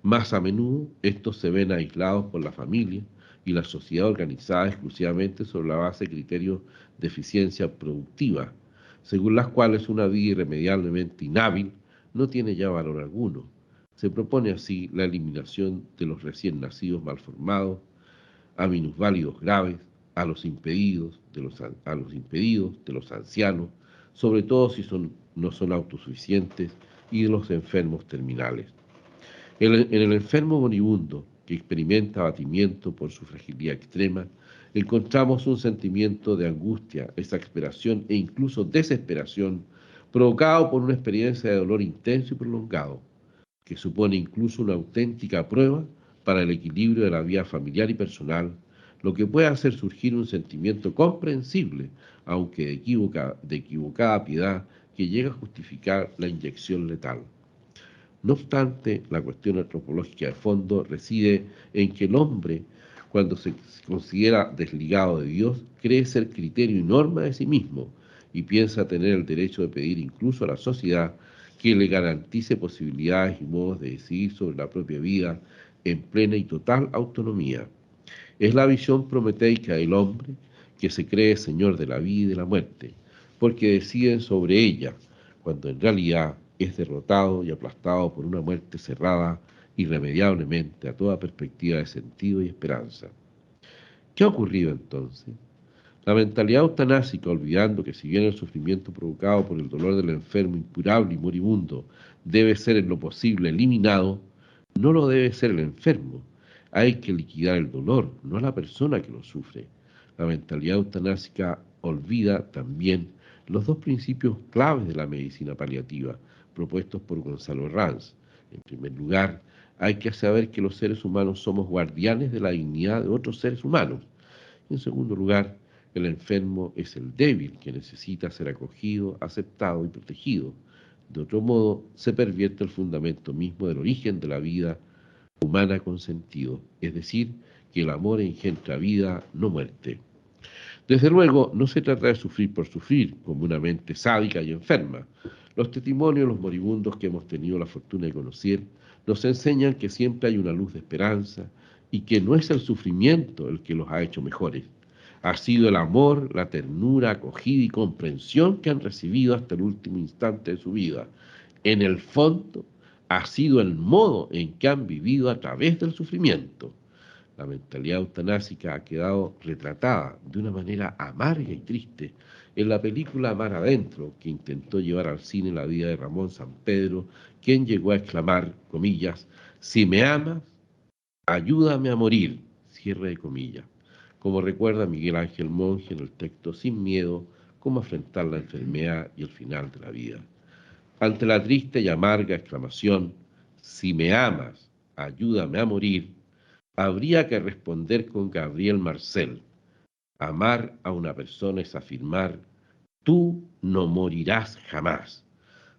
Más a menudo, estos se ven aislados por la familia y la sociedad organizada exclusivamente sobre la base de criterios de eficiencia productiva, según las cuales una vida irremediablemente inhábil no tiene ya valor alguno. Se propone así la eliminación de los recién nacidos malformados, a minusválidos graves, a los impedidos, de los ancianos, sobre todo si no son autosuficientes, y de los enfermos terminales. En el enfermo moribundo, que experimenta abatimiento por su fragilidad extrema, encontramos un sentimiento de angustia, exasperación e incluso desesperación, provocado por una experiencia de dolor intenso y prolongado, que supone incluso una auténtica prueba para el equilibrio de la vida familiar y personal, lo que puede hacer surgir un sentimiento comprensible, aunque de equivocada piedad, que llega a justificar la inyección letal. No obstante, la cuestión antropológica de fondo reside en que el hombre, cuando se considera desligado de Dios, cree ser criterio y norma de sí mismo y piensa tener el derecho de pedir incluso a la sociedad que le garantice posibilidades y modos de decidir sobre la propia vida en plena y total autonomía. Es la visión prometeica del hombre que se cree señor de la vida y de la muerte, porque decide sobre ella, cuando en realidad es derrotado y aplastado por una muerte cerrada irremediablemente a toda perspectiva de sentido y esperanza. ¿Qué ha ocurrido entonces? La mentalidad eutanásica, olvidando que si bien el sufrimiento provocado por el dolor del enfermo incurable y moribundo debe ser en lo posible eliminado, no lo debe ser el enfermo. Hay que liquidar el dolor, no a la persona que lo sufre. La mentalidad eutanásica olvida también los dos principios claves de la medicina paliativa propuestos por Gonzalo Herranz. En primer lugar, hay que saber que los seres humanos somos guardianes de la dignidad de otros seres humanos. En segundo lugar, el enfermo es el débil que necesita ser acogido, aceptado y protegido. De otro modo, se pervierte el fundamento mismo del origen de la vida humana con sentido, es decir, que el amor engendra vida, no muerte. Desde luego, no se trata de sufrir por sufrir, como una mente sádica y enferma. Los testimonios de los moribundos que hemos tenido la fortuna de conocer nos enseñan que siempre hay una luz de esperanza y que no es el sufrimiento el que los ha hecho mejores. Ha sido el amor, la ternura, acogida y comprensión que han recibido hasta el último instante de su vida. En el fondo, ha sido el modo en que han vivido a través del sufrimiento. La mentalidad eutanásica ha quedado retratada de una manera amarga y triste en la película Mar Adentro, que intentó llevar al cine la vida de Ramón Sampedro, quien llegó a exclamar, comillas, si me amas, ayúdame a morir, cierre de comillas, como recuerda Miguel Ángel Monge en el texto Sin miedo, cómo afrontar la enfermedad y el final de la vida. Ante la triste y amarga exclamación, si me amas, ayúdame a morir, habría que responder con Gabriel Marcel. Amar a una persona es afirmar, tú no morirás jamás,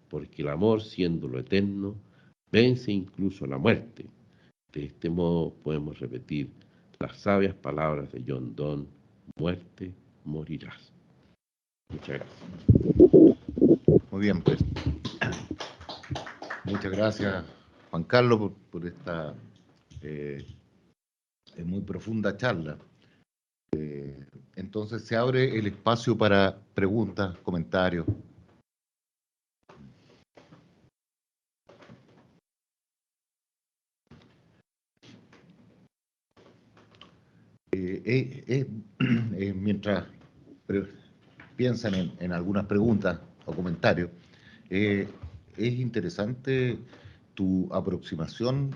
porque el amor, siendo lo eterno, vence incluso la muerte. De este modo podemos repetir las sabias palabras de John Donne, muerte, morirás. Muchas gracias. Muy bien, pues. Muchas gracias, Juan Carlos, por esta muy profunda charla. Entonces se abre el espacio para preguntas, comentarios. Mientras piensan en algunas preguntas, o comentario. Es interesante tu aproximación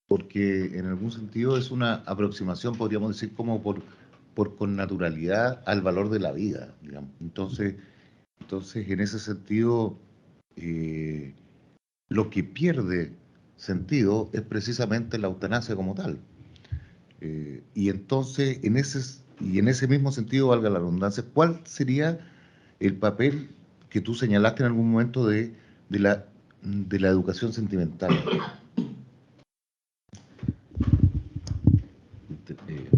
porque en algún sentido es una aproximación, podríamos decir, como por connaturalidad al valor de la vida, digamos. Entonces en ese sentido, eh, lo que pierde sentido es precisamente la eutanasia como tal. Y entonces, en ese mismo sentido, valga la redundancia, ¿cuál sería el papel que tú señalaste en algún momento de la educación sentimental?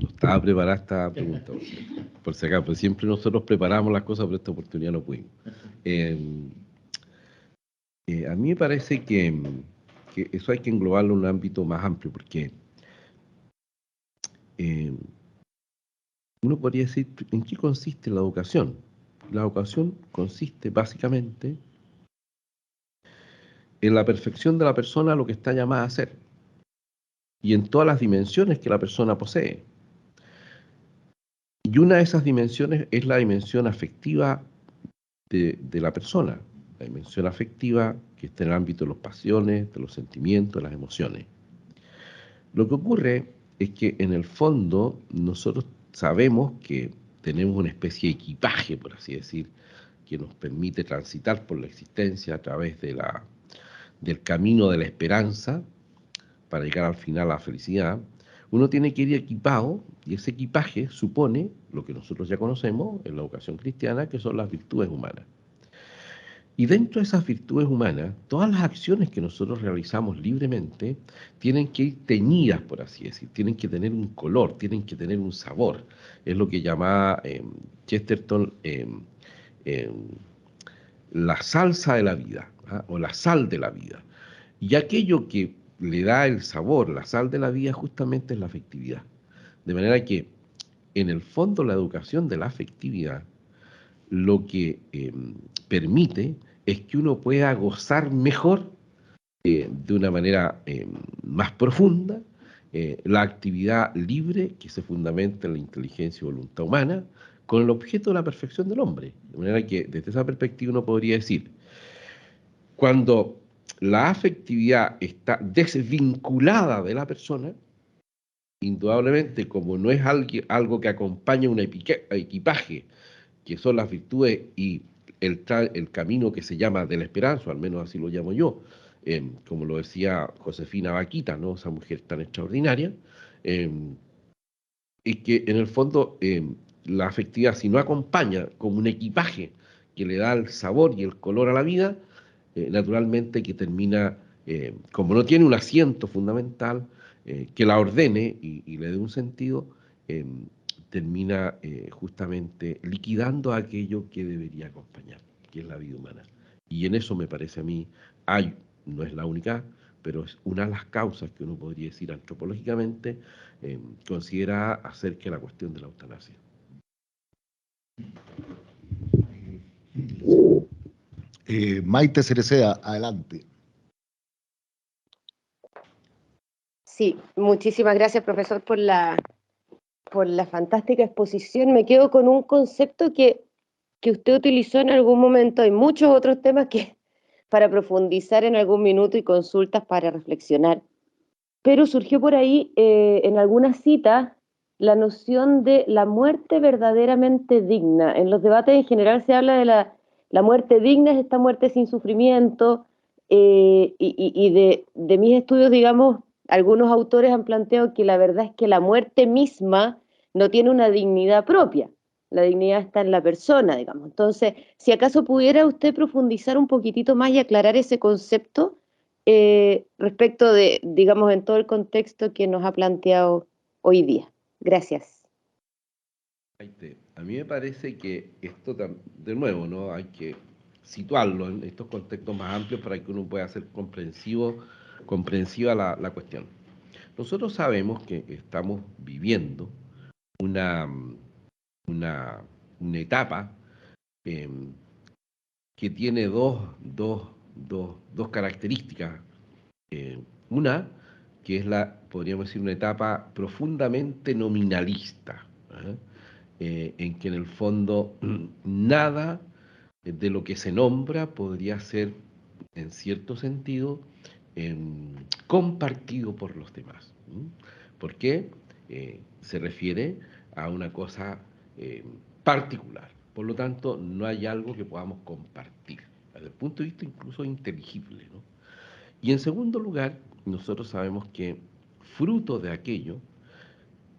No estaba preparada esta pregunta, por si acaso, pues siempre nosotros preparamos las cosas, pero esta oportunidad no pudimos. A mí me parece que eso hay que englobarlo en un ámbito más amplio, porque uno podría decir, ¿en qué consiste la educación? La educación consiste básicamente en la perfección de la persona, lo que está llamada a ser, y en todas las dimensiones que la persona posee. Y una de esas dimensiones es la dimensión afectiva de la persona, la dimensión afectiva que está en el ámbito de las pasiones, de los sentimientos, de las emociones. Lo que ocurre es que en el fondo nosotros sabemos que tenemos una especie de equipaje, por así decir, que nos permite transitar por la existencia a través del camino de la esperanza para llegar al final a la felicidad. Uno tiene que ir equipado y ese equipaje supone lo que nosotros ya conocemos en la educación cristiana, que son las virtudes humanas. Y dentro de esas virtudes humanas, todas las acciones que nosotros realizamos libremente tienen que ir teñidas, por así decir, tienen que tener un color, tienen que tener un sabor. Es lo que llamaba Chesterton la salsa de la vida, ¿ah? O la sal de la vida. Y aquello que le da el sabor, la sal de la vida, justamente es la afectividad. De manera que, en el fondo, la educación de la afectividad lo que permite es que uno pueda gozar mejor, de una manera más profunda, la actividad libre que se fundamenta en la inteligencia y voluntad humana, con el objeto de la perfección del hombre. De manera que, desde esa perspectiva, uno podría decir, cuando la afectividad está desvinculada de la persona, indudablemente, como no es algo que acompaña un equipaje, que son las virtudes y el camino que se llama de la esperanza, al menos así lo llamo yo, como lo decía Josefina Vaquita, ¿no? Esa mujer tan extraordinaria, eh, y que en el fondo la afectividad, si no acompaña como un equipaje que le da el sabor y el color a la vida, naturalmente que termina, como no tiene un asiento fundamental que la ordene y le dé un sentido, eh, termina justamente liquidando aquello que debería acompañar, que es la vida humana. Y en eso me parece a mí, no es la única, pero es una de las causas que uno podría decir antropológicamente considera acerca de la cuestión de la eutanasia. Maite Cereceda, adelante. Sí, muchísimas gracias, profesor, por la fantástica exposición. Me quedo con un concepto que usted utilizó en algún momento. Hay muchos otros temas que para profundizar en algún minuto y consultas para reflexionar. Pero surgió por ahí en alguna cita la noción de la muerte verdaderamente digna. En los debates en general se habla de la muerte digna, es esta muerte sin sufrimiento, y de mis estudios, digamos, algunos autores han planteado que la verdad es que la muerte misma no tiene una dignidad propia. La dignidad está en la persona, digamos. Entonces, si acaso pudiera usted profundizar un poquitito más y aclarar ese concepto, respecto de, digamos, en todo el contexto que nos ha planteado hoy día. Gracias. A mí me parece que esto, de nuevo, ¿no? Hay que situarlo en estos contextos más amplios para que uno pueda hacer comprensiva la cuestión. Nosotros sabemos que estamos viviendo una, una etapa eh, que tiene dos características. Una, que es podríamos decir, una etapa profundamente nominalista, ¿eh? En que en el fondo nada de lo que se nombra podría ser, en cierto sentido, compartido por los demás. ¿Por qué? Se refiere a una cosa particular. Por lo tanto, no hay algo que podamos compartir, desde el punto de vista incluso inteligible, ¿no? Y en segundo lugar, nosotros sabemos que fruto de aquello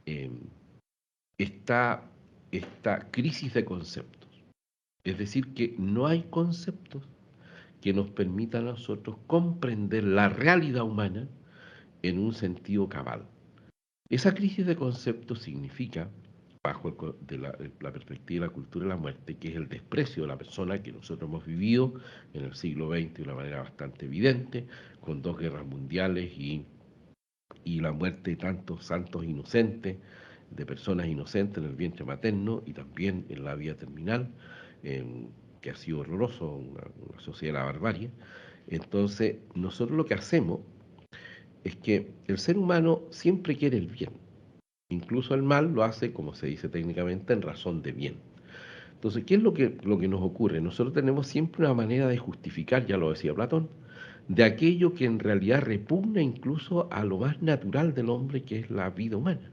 eh, está esta crisis de conceptos. Es decir, que no hay conceptos que nos permitan a nosotros comprender la realidad humana en un sentido cabal. Esa crisis de conceptos significa, bajo la perspectiva de la cultura de la muerte, que es el desprecio de la persona que nosotros hemos vivido en el siglo XX de una manera bastante evidente, con 2 guerras mundiales y la muerte de tantos santos inocentes, de personas inocentes en el vientre materno y también en la vía terminal, que ha sido horroroso, una sociedad de la barbarie. Entonces, nosotros lo que hacemos es que el ser humano siempre quiere el bien. Incluso el mal lo hace, como se dice técnicamente, en razón de bien. Entonces, ¿qué es lo que nos ocurre? Nosotros tenemos siempre una manera de justificar, ya lo decía Platón, de aquello que en realidad repugna incluso a lo más natural del hombre, que es la vida humana.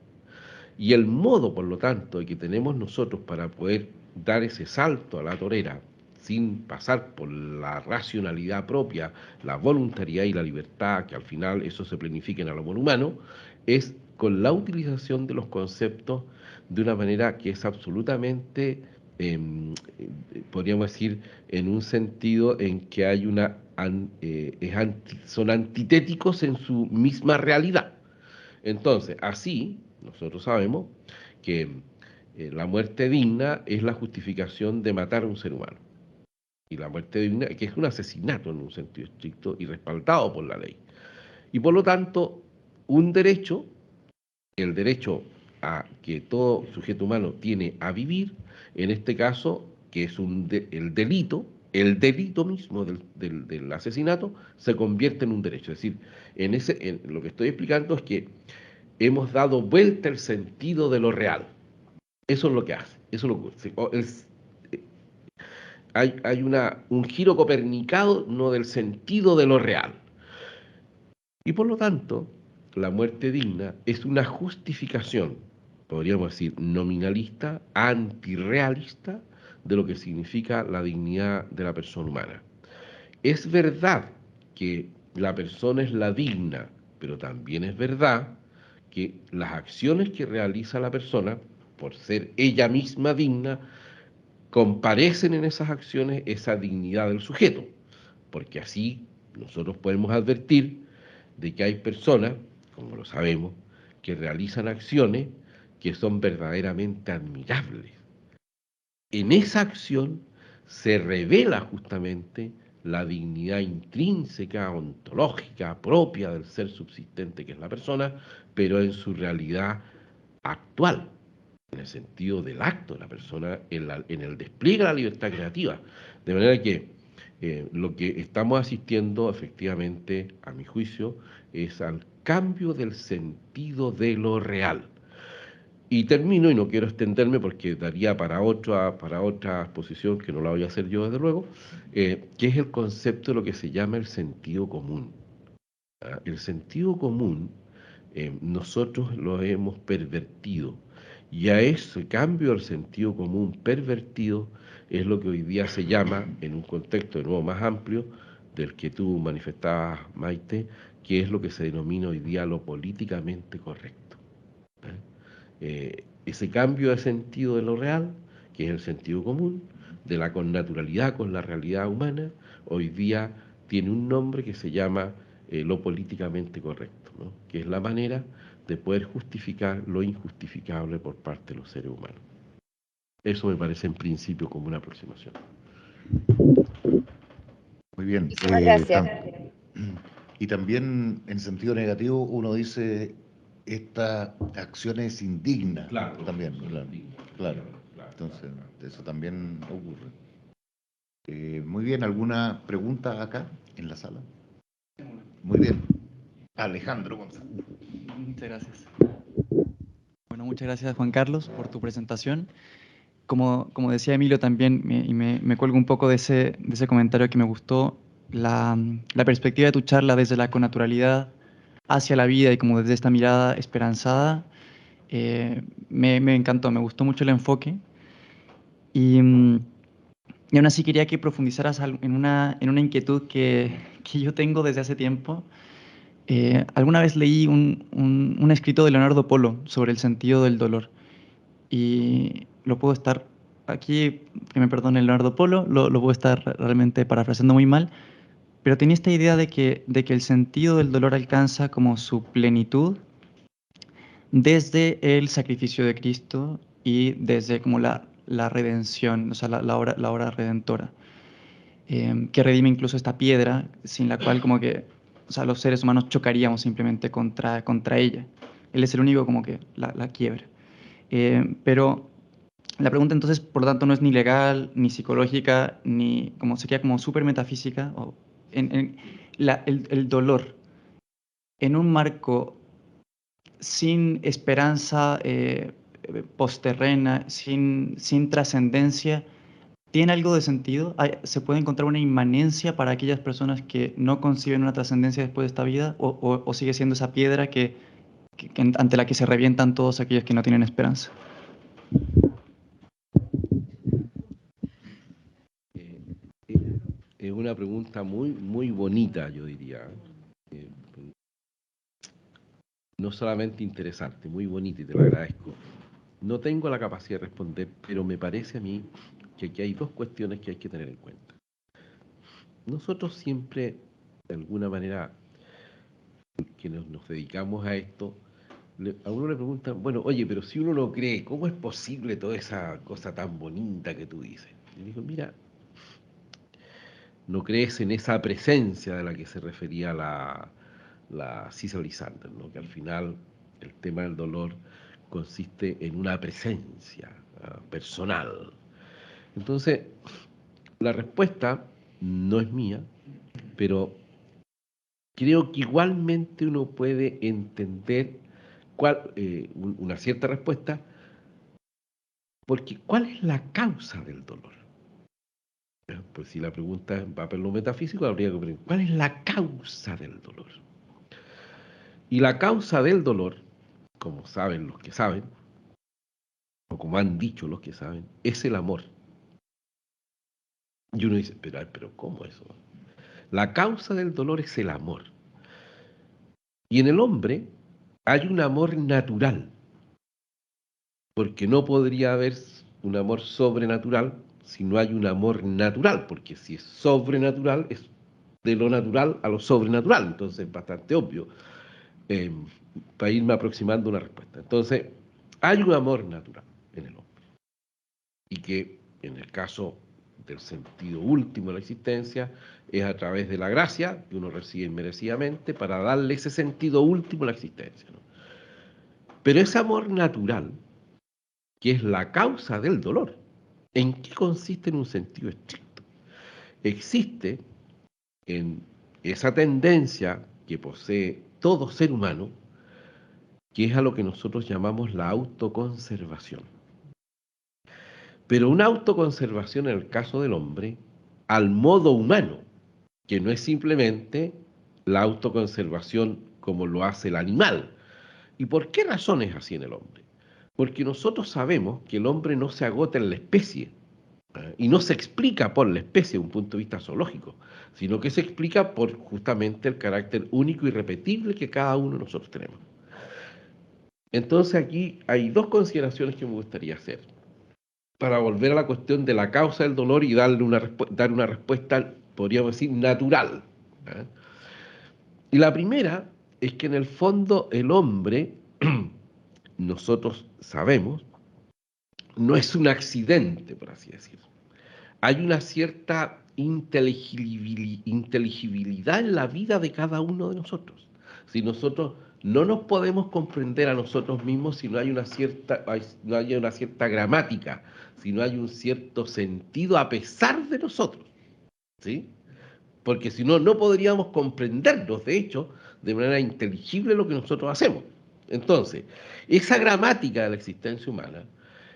Y el modo, por lo tanto, que tenemos nosotros para poder dar ese salto a la torera, sin pasar por la racionalidad propia, la voluntariedad y la libertad, que al final eso se planifica en el amor humano, es con la utilización de los conceptos de una manera que es absolutamente, podríamos decir, en un sentido en que hay son antitéticos en su misma realidad. Entonces, así, nosotros sabemos que la muerte digna es la justificación de matar a un ser humano. Y la muerte digna, que es un asesinato en un sentido estricto y respaldado por la ley. Y por lo tanto, un derecho, el derecho a que todo sujeto humano tiene a vivir, en este caso, que es el delito mismo del asesinato, se convierte en un derecho. Es decir, lo que estoy explicando es que hemos dado vuelta el sentido de lo real. Eso es lo que hace. Eso es lo que hay un giro copernicano, no, del sentido de lo real. Y por lo tanto, la muerte digna es una justificación, podríamos decir, nominalista, antirrealista, de lo que significa la dignidad de la persona humana. Es verdad que la persona es la digna, pero también es verdad que las acciones que realiza la persona, por ser ella misma digna, comparecen en esas acciones esa dignidad del sujeto, porque así nosotros podemos advertir de que hay personas, como lo sabemos, que realizan acciones que son verdaderamente admirables. En esa acción se revela justamente la dignidad intrínseca, ontológica, propia del ser subsistente que es la persona, pero en su realidad actual, en el sentido del acto de la persona, en el despliegue de la libertad creativa. De manera que lo que estamos asistiendo efectivamente, a mi juicio, es al cambio del sentido de lo real. Y termino, y no quiero extenderme porque daría para otra exposición, que no la voy a hacer yo desde luego, que es el concepto de lo que se llama el sentido común. El sentido común nosotros lo hemos pervertido, y a ese cambio del sentido común pervertido es lo que hoy día se llama, en un contexto de nuevo más amplio del que tú manifestabas, Maite, que es lo que se denomina hoy día lo políticamente correcto. Ese cambio de sentido de lo real, que es el sentido común, de la connaturalidad con la realidad humana, hoy día tiene un nombre que se llama lo políticamente correcto, ¿no? Que es la manera de poder justificar lo injustificable por parte de los seres humanos. Eso me parece en principio como una aproximación. Muy bien. Muchas gracias. Y también en sentido negativo uno dice esta acción es indigna. Claro, también, claro, indigna. claro. Entonces, eso también ocurre. Muy bien, ¿alguna pregunta acá en la sala? Muy bien. Alejandro González. Muchas gracias. Bueno, muchas gracias Juan Carlos por tu presentación. como decía Emilio también, me cuelgo un poco de ese comentario que me gustó, la perspectiva de tu charla desde la connaturalidad hacia la vida y como desde esta mirada esperanzada, me encantó, me gustó mucho el enfoque. Y aún así quería que profundizaras en una inquietud que yo tengo desde hace tiempo. Alguna vez leí un escrito de Leonardo Polo sobre el sentido del dolor. Y lo puedo estar, aquí, que me perdone Leonardo Polo, lo puedo estar realmente parafraseando muy mal, pero tenía esta idea de que el sentido del dolor alcanza como su plenitud desde el sacrificio de Cristo y desde como la redención, o sea, la obra redentora, que redime incluso esta piedra, sin la cual como que, o sea, los seres humanos chocaríamos simplemente contra ella. Él es el único como que la quiebra. Pero la pregunta entonces, por lo tanto, no es ni legal, ni psicológica, ni como sería como súper metafísica. El dolor en un marco sin esperanza postterrena, sin trascendencia, ¿tiene algo de sentido? ¿Se puede encontrar una inmanencia para aquellas personas que no conciben una trascendencia después de esta vida? ¿O sigue siendo esa piedra ante la que se revientan todos aquellos que no tienen esperanza? Es una pregunta muy bonita, yo diría. No solamente interesante, muy bonita, y te lo agradezco. No tengo la capacidad de responder, pero me parece a mí que aquí hay dos cuestiones que hay que tener en cuenta. Nosotros siempre, de alguna manera, que nos dedicamos a esto, a uno le preguntan, bueno, oye, pero si uno no cree, ¿cómo es posible toda esa cosa tan bonita que tú dices? Y digo, mira, no crees en esa presencia de la que se refería la Cicely Sander, ¿no? Que al final el tema del dolor consiste en una presencia personal. Entonces, la respuesta no es mía, pero creo que igualmente uno puede entender una cierta respuesta, porque ¿cuál es la causa del dolor? Pues si la pregunta va por lo metafísico, habría que preguntar, ¿cuál es la causa del dolor? Y la causa del dolor, como saben los que saben, o como han dicho los que saben, es el amor. Y uno dice, pero ¿cómo eso? La causa del dolor es el amor. Y en el hombre hay un amor natural, porque no podría haber un amor sobrenatural si no hay un amor natural, porque si es sobrenatural es de lo natural a lo sobrenatural, entonces es bastante obvio, para irme aproximando a una respuesta. Entonces, hay un amor natural en el hombre, y que en el caso del sentido último de la existencia es a través de la gracia que uno recibe inmerecidamente para darle ese sentido último a la existencia, ¿no? Pero ese amor natural, que es la causa del dolor, ¿en qué consiste en un sentido estricto? Existe en esa tendencia que posee todo ser humano, que es a lo que nosotros llamamos la autoconservación. Pero una autoconservación en el caso del hombre, al modo humano, que no es simplemente la autoconservación como lo hace el animal. ¿Y por qué razón es así en el hombre? Porque nosotros sabemos que el hombre no se agota en la especie, y no se explica por la especie desde un punto de vista zoológico, sino que se explica por justamente el carácter único y irrepetible que cada uno de nosotros tenemos. Entonces aquí hay dos consideraciones que me gustaría hacer para volver a la cuestión de la causa del dolor y dar una respuesta, podríamos decir, natural. Y la primera es que en el fondo el hombre, nosotros sabemos, no es un accidente, por así decirlo. Hay una cierta inteligibilidad en la vida de cada uno de nosotros. Si nosotros no nos podemos comprender a nosotros mismos si no hay una cierta gramática, si no hay un cierto sentido a pesar de nosotros, ¿sí? Porque si no, no podríamos comprendernos, de hecho, de manera inteligible lo que nosotros hacemos. Entonces, esa gramática de la existencia humana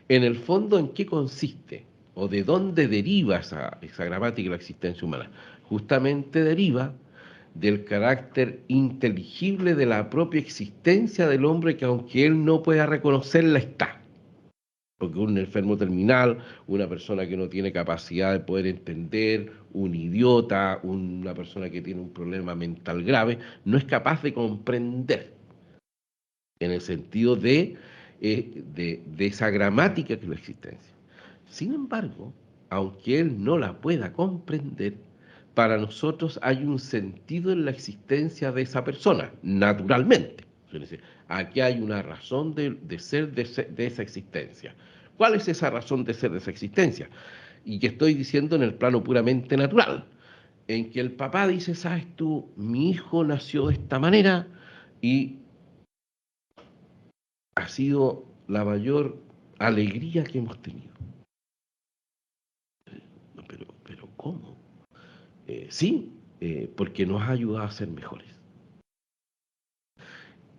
En el fondo, ¿en qué consiste? ¿O de dónde deriva esa gramática de la existencia humana? Justamente deriva del carácter inteligible de la propia existencia del hombre, que aunque él no pueda reconocerla, está. Porque un enfermo terminal, una persona que no tiene capacidad de poder entender, un idiota, una persona que tiene un problema mental grave, no es capaz de comprender, en el sentido de esa gramática que es la existencia. Sin embargo, aunque él no la pueda comprender, para nosotros hay un sentido en la existencia de esa persona, naturalmente. Es decir, aquí hay una razón de ser de esa existencia. ¿Cuál es esa razón de ser de esa existencia? Y que estoy diciendo en el plano puramente natural, en que el papá dice, sabes tú, mi hijo nació de esta manera y ha sido la mayor alegría que hemos tenido. Pero ¿cómo? Sí, porque nos ha ayudado a ser mejores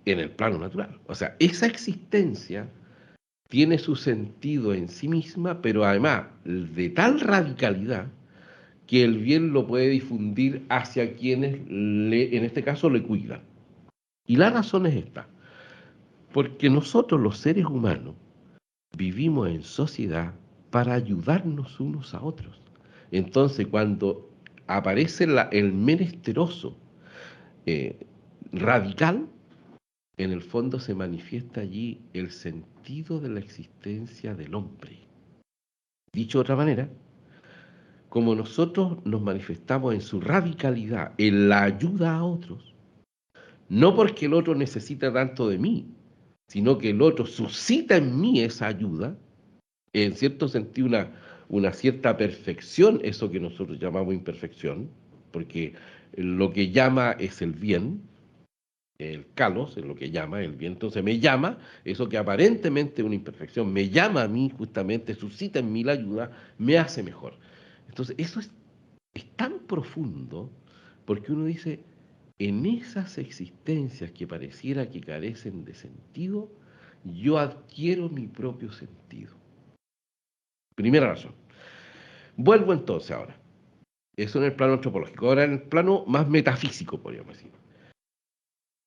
en el plano natural. O sea, esa existencia tiene su sentido en sí misma, pero además de tal radicalidad que el bien lo puede difundir hacia quienes, en este caso, le cuidan. Y la razón es esta, porque nosotros los seres humanos vivimos en sociedad para ayudarnos unos a otros. Entonces, cuando aparece el menesteroso radical, en el fondo se manifiesta allí el sentido de la existencia del hombre. Dicho de otra manera, como nosotros nos manifestamos en su radicalidad, en la ayuda a otros, no porque el otro necesita tanto de mí, sino que el otro suscita en mí esa ayuda, en cierto sentido una cierta perfección, eso que nosotros llamamos imperfección, porque lo que llama es el bien, el kalos es lo que llama el bien, entonces me llama, eso que aparentemente es una imperfección, me llama a mí justamente, suscita en mí la ayuda, me hace mejor. Entonces eso es tan profundo, porque uno dice, en esas existencias que pareciera que carecen de sentido, yo adquiero mi propio sentido. Primera razón. Vuelvo entonces ahora. Eso en el plano antropológico. Ahora en el plano más metafísico, podríamos decir.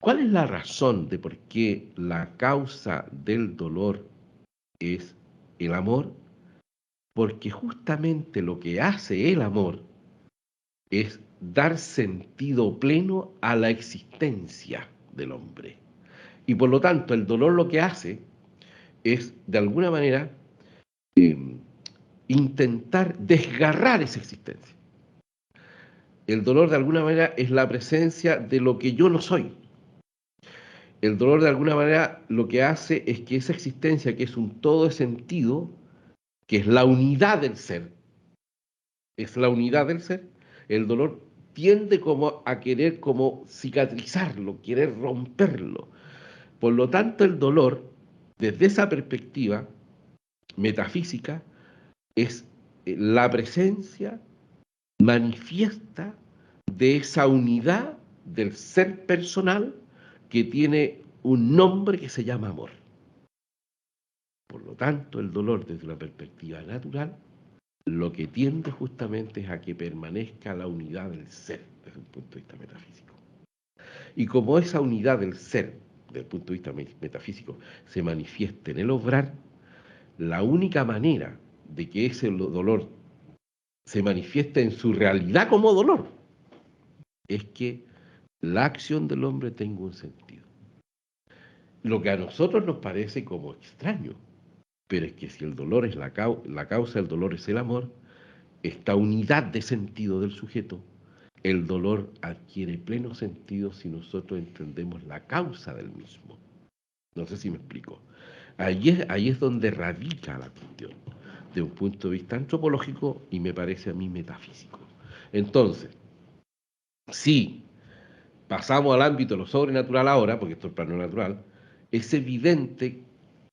¿Cuál es la razón de por qué la causa del dolor es el amor? Porque justamente lo que hace el amor es dar sentido pleno a la existencia del hombre. Y por lo tanto, el dolor lo que hace es, de alguna manera, intentar desgarrar esa existencia. El dolor, de alguna manera, es la presencia de lo que yo no soy. El dolor, de alguna manera, lo que hace es que esa existencia, que es un todo de sentido, que es la unidad del ser, el dolor tiende como a querer como cicatrizarlo, querer romperlo. Por lo tanto, el dolor, desde esa perspectiva metafísica, es la presencia manifiesta de esa unidad del ser personal que tiene un nombre que se llama amor. Por lo tanto, el dolor desde una perspectiva natural, lo que tiende justamente es a que permanezca la unidad del ser desde un punto de vista metafísico. Y como esa unidad del ser, desde el punto de vista metafísico, se manifiesta en el obrar, la única manera de que ese dolor se manifieste en su realidad como dolor es que la acción del hombre tenga un sentido. Lo que a nosotros nos parece como extraño, pero es que si el dolor es la causa del dolor es el amor, esta unidad de sentido del sujeto, el dolor adquiere pleno sentido si nosotros entendemos la causa del mismo. No sé si me explico. Ahí es donde radica la cuestión, de un punto de vista antropológico y me parece a mí metafísico. Entonces, si pasamos al ámbito de lo sobrenatural ahora, porque esto es plano natural, es evidente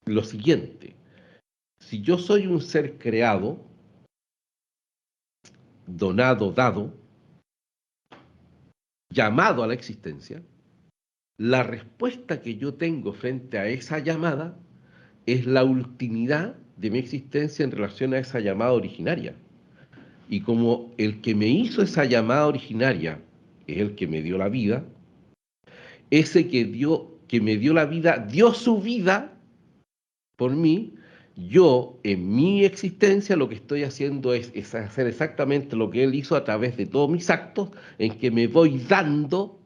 lo siguiente. Si yo soy un ser creado, donado, dado, llamado a la existencia, la respuesta que yo tengo frente a esa llamada es la ultimidad de mi existencia en relación a esa llamada originaria. Y como el que me hizo esa llamada originaria es el que me dio la vida, ese que me dio la vida, dio su vida por mí, yo en mi existencia lo que estoy haciendo es hacer exactamente lo que él hizo a través de todos mis actos, en que me voy dando,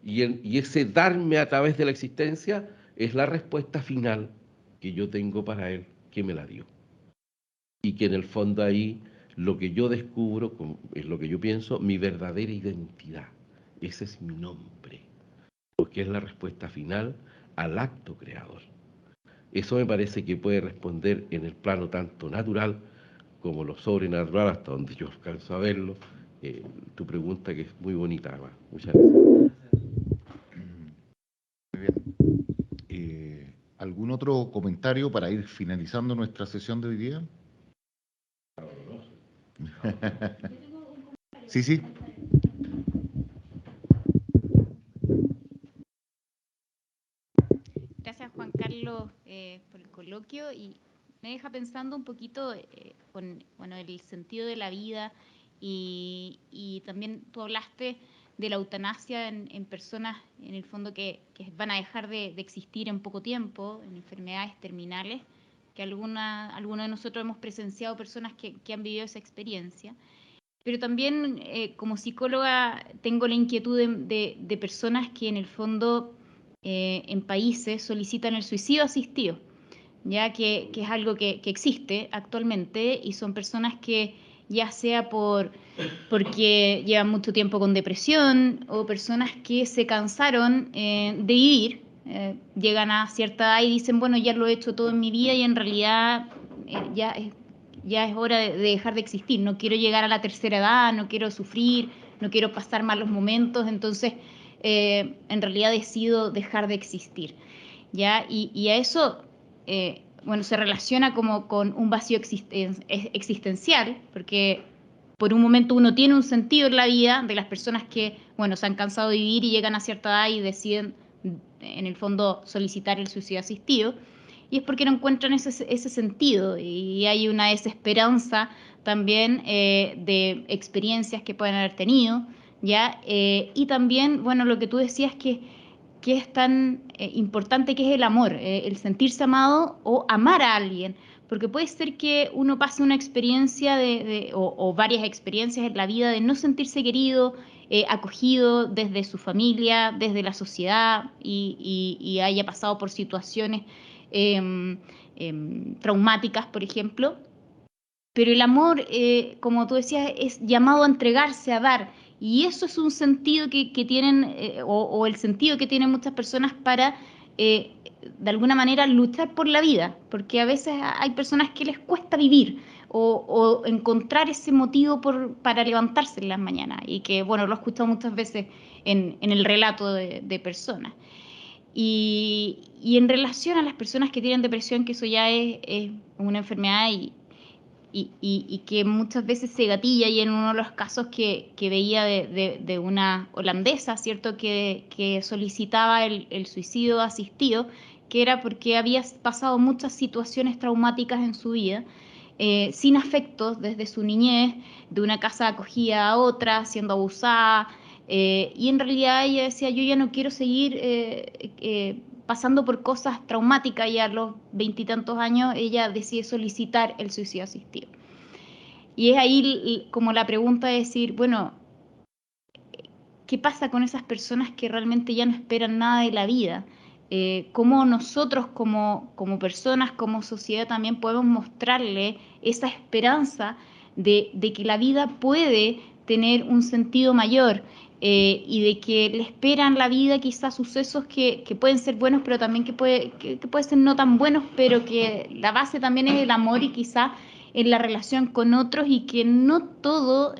y ese darme a través de la existencia es la respuesta final que yo tengo para él, que me la dio. Y que en el fondo ahí lo que yo descubro, es lo que yo pienso, mi verdadera identidad. Ese es mi nombre, porque es la respuesta final al acto creador. Eso me parece que puede responder en el plano tanto natural como lo sobrenatural, hasta donde yo alcanzo a verlo. Tu pregunta, que es muy bonita, además. Muchas gracias. Muy bien. ¿Algún otro comentario para ir finalizando nuestra sesión de hoy día? Sí, sí. Gracias, Juan Carlos, por el coloquio, y me deja pensando un poquito con bueno, el sentido de la vida, y también tú hablaste de la eutanasia en personas, en el fondo, que van a dejar de existir en poco tiempo, en enfermedades terminales, que algunos de nosotros hemos presenciado personas que han vivido esa experiencia. Pero también como psicóloga tengo la inquietud de personas que en el fondo en países solicitan el suicidio asistido, ya que es algo que existe actualmente, y son personas que ya sea porque llevan mucho tiempo con depresión, o personas que se cansaron de vivir, llegan a cierta edad y dicen, bueno, ya lo he hecho todo en mi vida y en realidad ya es hora de dejar de existir, no quiero llegar a la tercera edad, no quiero sufrir, no quiero pasar malos momentos, entonces en realidad decido dejar de existir, ¿ya? Y a eso, bueno, se relaciona como con un vacío existencial, porque por un momento uno tiene un sentido en la vida, de las personas que, bueno, se han cansado de vivir y llegan a cierta edad y deciden, en el fondo, solicitar el suicidio asistido, y es porque no encuentran ese sentido, y hay una desesperanza también de experiencias que pueden haber tenido, ¿ya? Y también, bueno, lo que tú decías que es tan importante, que es el amor, el sentirse amado o amar a alguien, porque puede ser que uno pase una experiencia o varias experiencias en la vida de no sentirse querido, acogido desde su familia, desde la sociedad, y haya pasado por situaciones traumáticas, por ejemplo. Pero el amor, como tú decías, es llamado a entregarse, a dar. Y eso es un sentido que tienen, o el sentido que tienen muchas personas para, de alguna manera, luchar por la vida. Porque a veces hay personas que les cuesta vivir o encontrar ese motivo para levantarse en las mañanas. Y que, bueno, lo he escuchado muchas veces en el relato de personas. Y en relación a las personas que tienen depresión, que eso ya es una enfermedad y que muchas veces se gatilla, y en uno de los casos que veía de una holandesa, ¿cierto?, que solicitaba el suicidio asistido, que era porque había pasado muchas situaciones traumáticas en su vida, sin afectos desde su niñez, de una casa de acogida a otra, siendo abusada, y en realidad ella decía, yo ya no quiero seguir pasando por cosas traumáticas, y a los 20 y tantos años ella decide solicitar el suicidio asistido. Y es ahí como la pregunta de decir, bueno, ¿qué pasa con esas personas que realmente ya no esperan nada de la vida? ¿Cómo nosotros como personas, como sociedad, también podemos mostrarle esa esperanza de que la vida puede tener un sentido mayor, y de que le esperan la vida quizás sucesos que pueden ser buenos, pero también que pueden ser no tan buenos, pero que la base también es el amor, y quizás en la relación con otros, y que no todo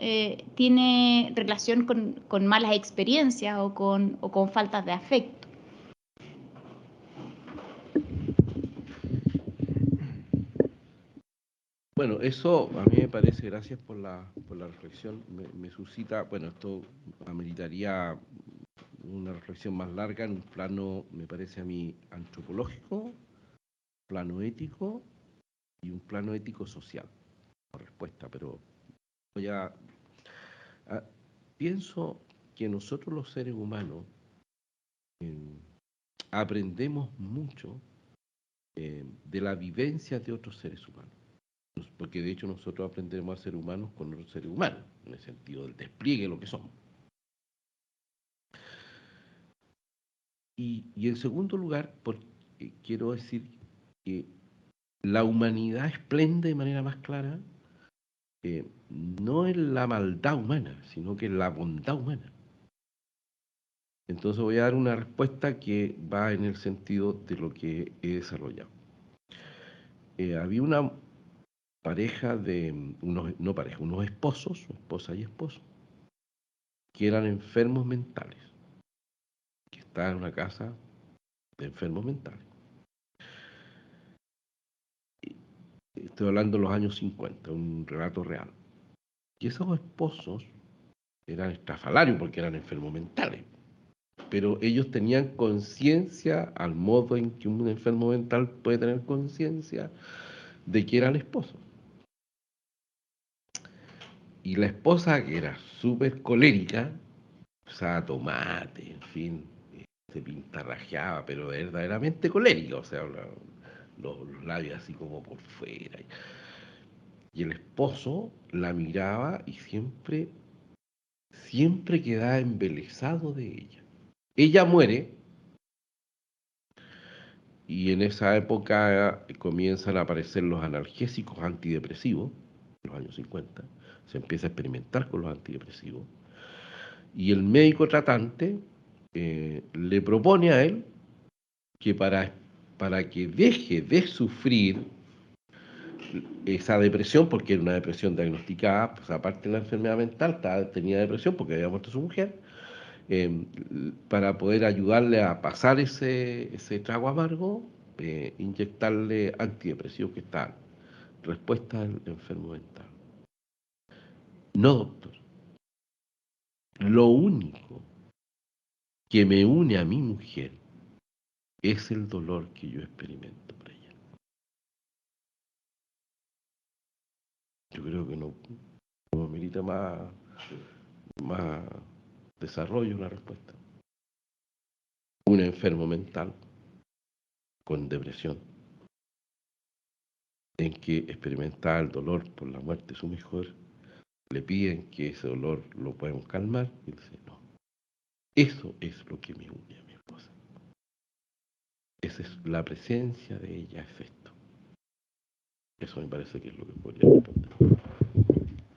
tiene relación con malas experiencias o con faltas de afecto. Bueno, eso a mí me parece, gracias por la reflexión, me suscita, bueno, esto ameritaría una reflexión más larga en un plano, me parece a mí, antropológico, plano ético y un plano ético social. Respuesta, pero voy pienso que nosotros los seres humanos aprendemos mucho de la vivencia de otros seres humanos, porque de hecho nosotros aprendemos a ser humanos con otros seres humanos, en el sentido del despliegue de lo que somos. Y en segundo lugar, quiero decir que la humanidad esplende de manera más clara no en la maldad humana, sino que en la bondad humana. Entonces voy a dar una respuesta que va en el sentido de lo que he desarrollado. Había una pareja unos esposos, esposa y esposo, que eran enfermos mentales, que estaban en una casa de enfermos mentales. Estoy hablando de los años 50, un relato real. Y esos esposos eran estrafalarios porque eran enfermos mentales, pero ellos tenían conciencia al modo en que un enfermo mental puede tener conciencia de que era el esposo. Y la esposa, que era súper colérica, usaba tomate, en fin, se pintarrajeaba, pero verdaderamente colérica, o sea, los labios así como por fuera. Y el esposo la miraba y siempre quedaba embelesado de ella. Ella muere y en esa época comienzan a aparecer los analgésicos antidepresivos, en los años 50, se empieza a experimentar con los antidepresivos, y el médico tratante le propone a él que para que deje de sufrir esa depresión, porque era una depresión diagnosticada, pues aparte de la enfermedad mental, tenía depresión porque había muerto su mujer, para poder ayudarle a pasar ese trago amargo, inyectarle antidepresivos que están respuesta al enfermo mental. No, doctor. Lo único que me une a mi mujer es el dolor que yo experimento por ella. Yo creo que no merita más desarrollo una respuesta. Un enfermo mental con depresión, en que experimenta el dolor por la muerte de su mujer, le piden que ese dolor lo podemos calmar, y dice, no, eso es lo que me une a mi esposa. Esa es la presencia de ella, es esto. Eso me parece que es lo que podría responder.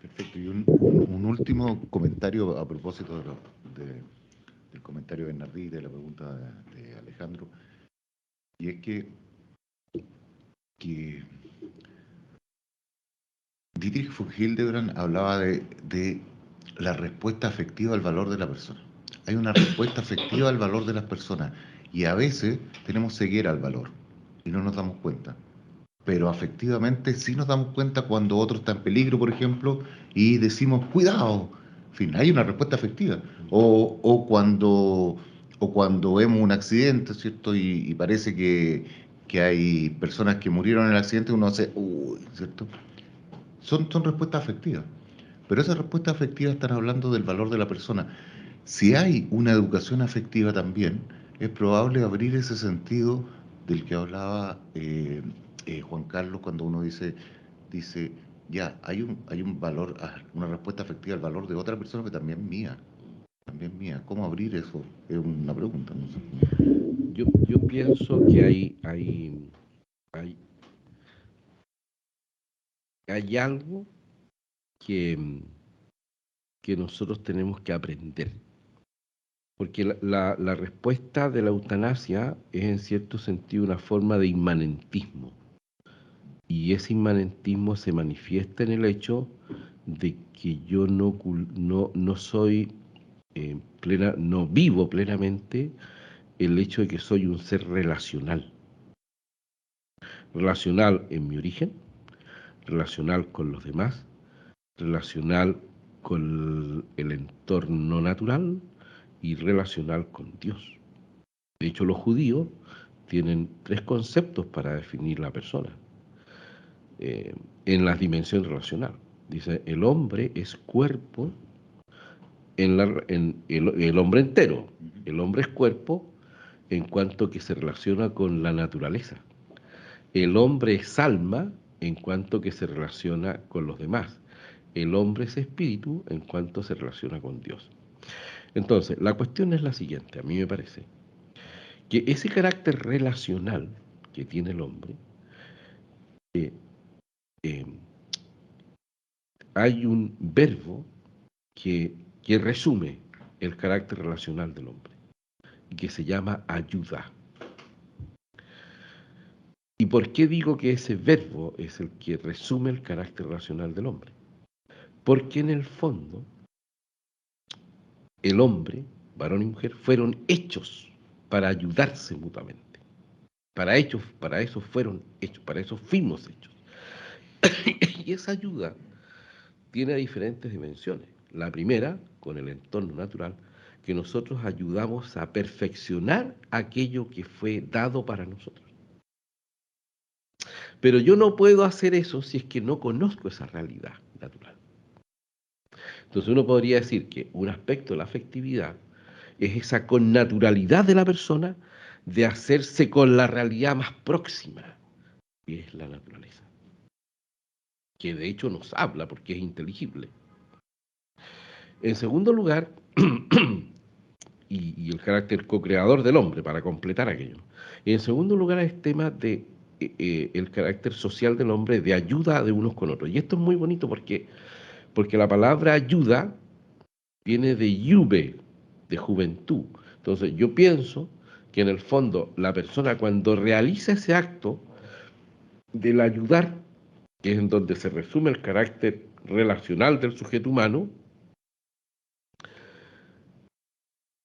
Perfecto. Y un último comentario a propósito del comentario de Bernardí, de la pregunta de Alejandro, y es que Dietrich von Hildebrand hablaba de la respuesta afectiva al valor de la persona. Hay una respuesta afectiva al valor de las personas y a veces tenemos ceguera al valor y no nos damos cuenta. Pero afectivamente sí nos damos cuenta cuando otro está en peligro, por ejemplo, y decimos, cuidado. En fin, hay una respuesta afectiva. O cuando vemos un accidente, ¿cierto? Y parece que hay personas que murieron en el accidente, uno hace, uy, ¿cierto? Son respuestas afectivas. Pero esas respuestas afectivas están hablando del valor de la persona. Si hay una educación afectiva también, es probable abrir ese sentido del que hablaba Juan Carlos cuando uno dice, ya, hay un valor, una respuesta afectiva al valor de otra persona que también es mía. También mía. ¿Cómo abrir eso? Es una pregunta, no sé. Yo pienso que hay algo que nosotros tenemos que aprender. Porque la respuesta de la eutanasia es en cierto sentido una forma de inmanentismo. Y ese inmanentismo se manifiesta en el hecho de que yo no soy no vivo plenamente el hecho de que soy un ser relacional. Relacional en mi origen, relacional con los demás, relacional con el entorno natural y relacional con Dios. De hecho, los judíos tienen 3 conceptos para definir la persona en la dimensión relacional. Dice, el hombre es cuerpo, el hombre entero. El hombre es cuerpo en cuanto que se relaciona con la naturaleza. El hombre es alma en cuanto que se relaciona con los demás. El hombre es espíritu en cuanto se relaciona con Dios. Entonces, la cuestión es la siguiente, a mí me parece, que ese carácter relacional que tiene el hombre, hay un verbo que resume el carácter relacional del hombre, y que se llama ayuda. ¿Y por qué digo que ese verbo es el que resume el carácter relacional del hombre? Porque en el fondo, el hombre, varón y mujer, fueron hechos para ayudarse mutuamente. Para eso fueron hechos, para eso fuimos hechos. Y esa ayuda tiene diferentes dimensiones. La primera, con el entorno natural, que nosotros ayudamos a perfeccionar aquello que fue dado para nosotros. Pero yo no puedo hacer eso si es que no conozco esa realidad natural. Entonces uno podría decir que un aspecto de la afectividad es esa connaturalidad de la persona de hacerse con la realidad más próxima, que es la naturaleza, que de hecho nos habla porque es inteligible. En segundo lugar, y el carácter co-creador del hombre, para completar aquello. Y en segundo lugar, es tema de el carácter social del hombre, de ayuda de unos con otros. Y esto es muy bonito porque la palabra ayuda viene de juve, de juventud. Entonces yo pienso que en el fondo la persona cuando realiza ese acto del ayudar, que es en donde se resume el carácter relacional del sujeto humano,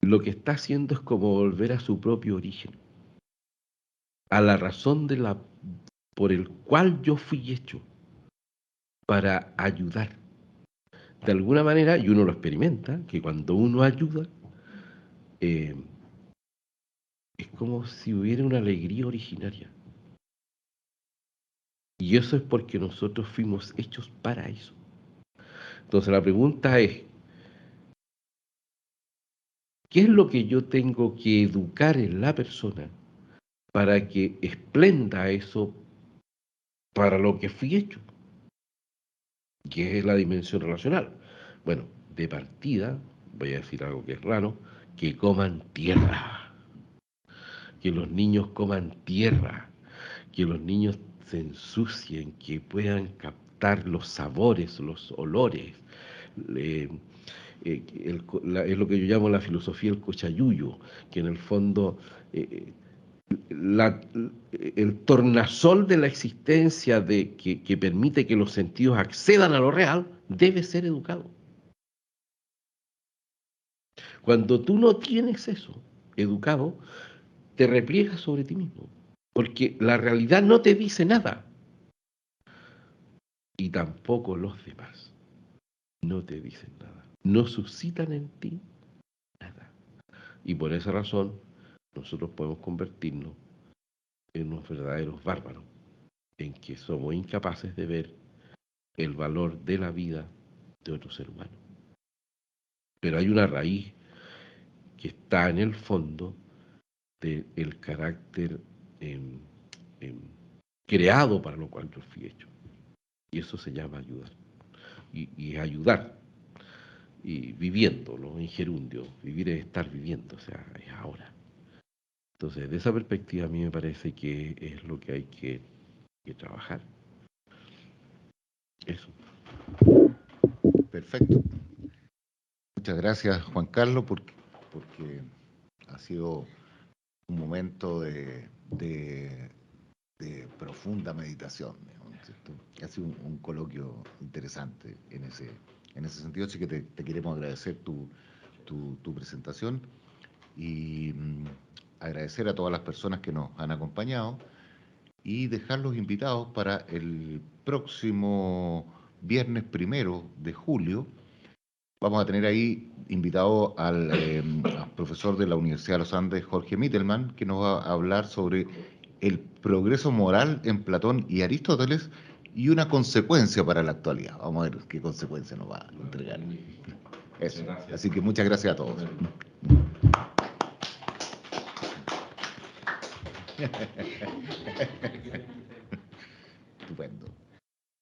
lo que está haciendo es como volver a su propio origen, a la razón por el cual yo fui hecho, para ayudar. De alguna manera, y uno lo experimenta, que cuando uno ayuda, es como si hubiera una alegría originaria. Y eso es porque nosotros fuimos hechos para eso. Entonces la pregunta es, ¿qué es lo que yo tengo que educar en la persona para que esplenda eso para lo que fui hecho? Que es la dimensión relacional. Bueno, de partida, voy a decir algo que es raro, que coman tierra, que los niños coman tierra, que los niños se ensucien, que puedan captar los sabores, los olores. Es lo que yo llamo la filosofía del cochayuyo, que en el fondo el tornasol de la existencia que permite que los sentidos accedan a lo real debe ser educado. Cuando tú no tienes eso educado, te repliegas sobre ti mismo, porque la realidad no te dice nada, y tampoco los demás no te dicen nada, no suscitan en ti nada. Y por esa razón nosotros podemos convertirnos en unos verdaderos bárbaros, en que somos incapaces de ver el valor de la vida de otro ser humano. Pero hay una raíz que está en el fondo del carácter creado para lo cual yo fui hecho. Y eso se llama ayudar. Y ayudar, y viviéndolo en gerundio. Vivir es estar viviendo, o sea, es ahora. Entonces, de esa perspectiva a mí me parece que es lo que hay que trabajar. Eso. Perfecto. Muchas gracias, Juan Carlos, porque ha sido un momento de profunda meditación, ¿cierto? Ha sido un coloquio interesante en ese sentido, así que te queremos agradecer tu presentación y agradecer a todas las personas que nos han acompañado y dejarlos invitados para el próximo viernes 1 de julio Vamos a tener ahí invitado al profesor de la Universidad de los Andes, Jorge Mittelman, que nos va a hablar sobre el progreso moral en Platón y Aristóteles y una consecuencia para la actualidad. Vamos a ver qué consecuencia nos va a entregar. Eso. Así que muchas gracias a todos. Estupendo.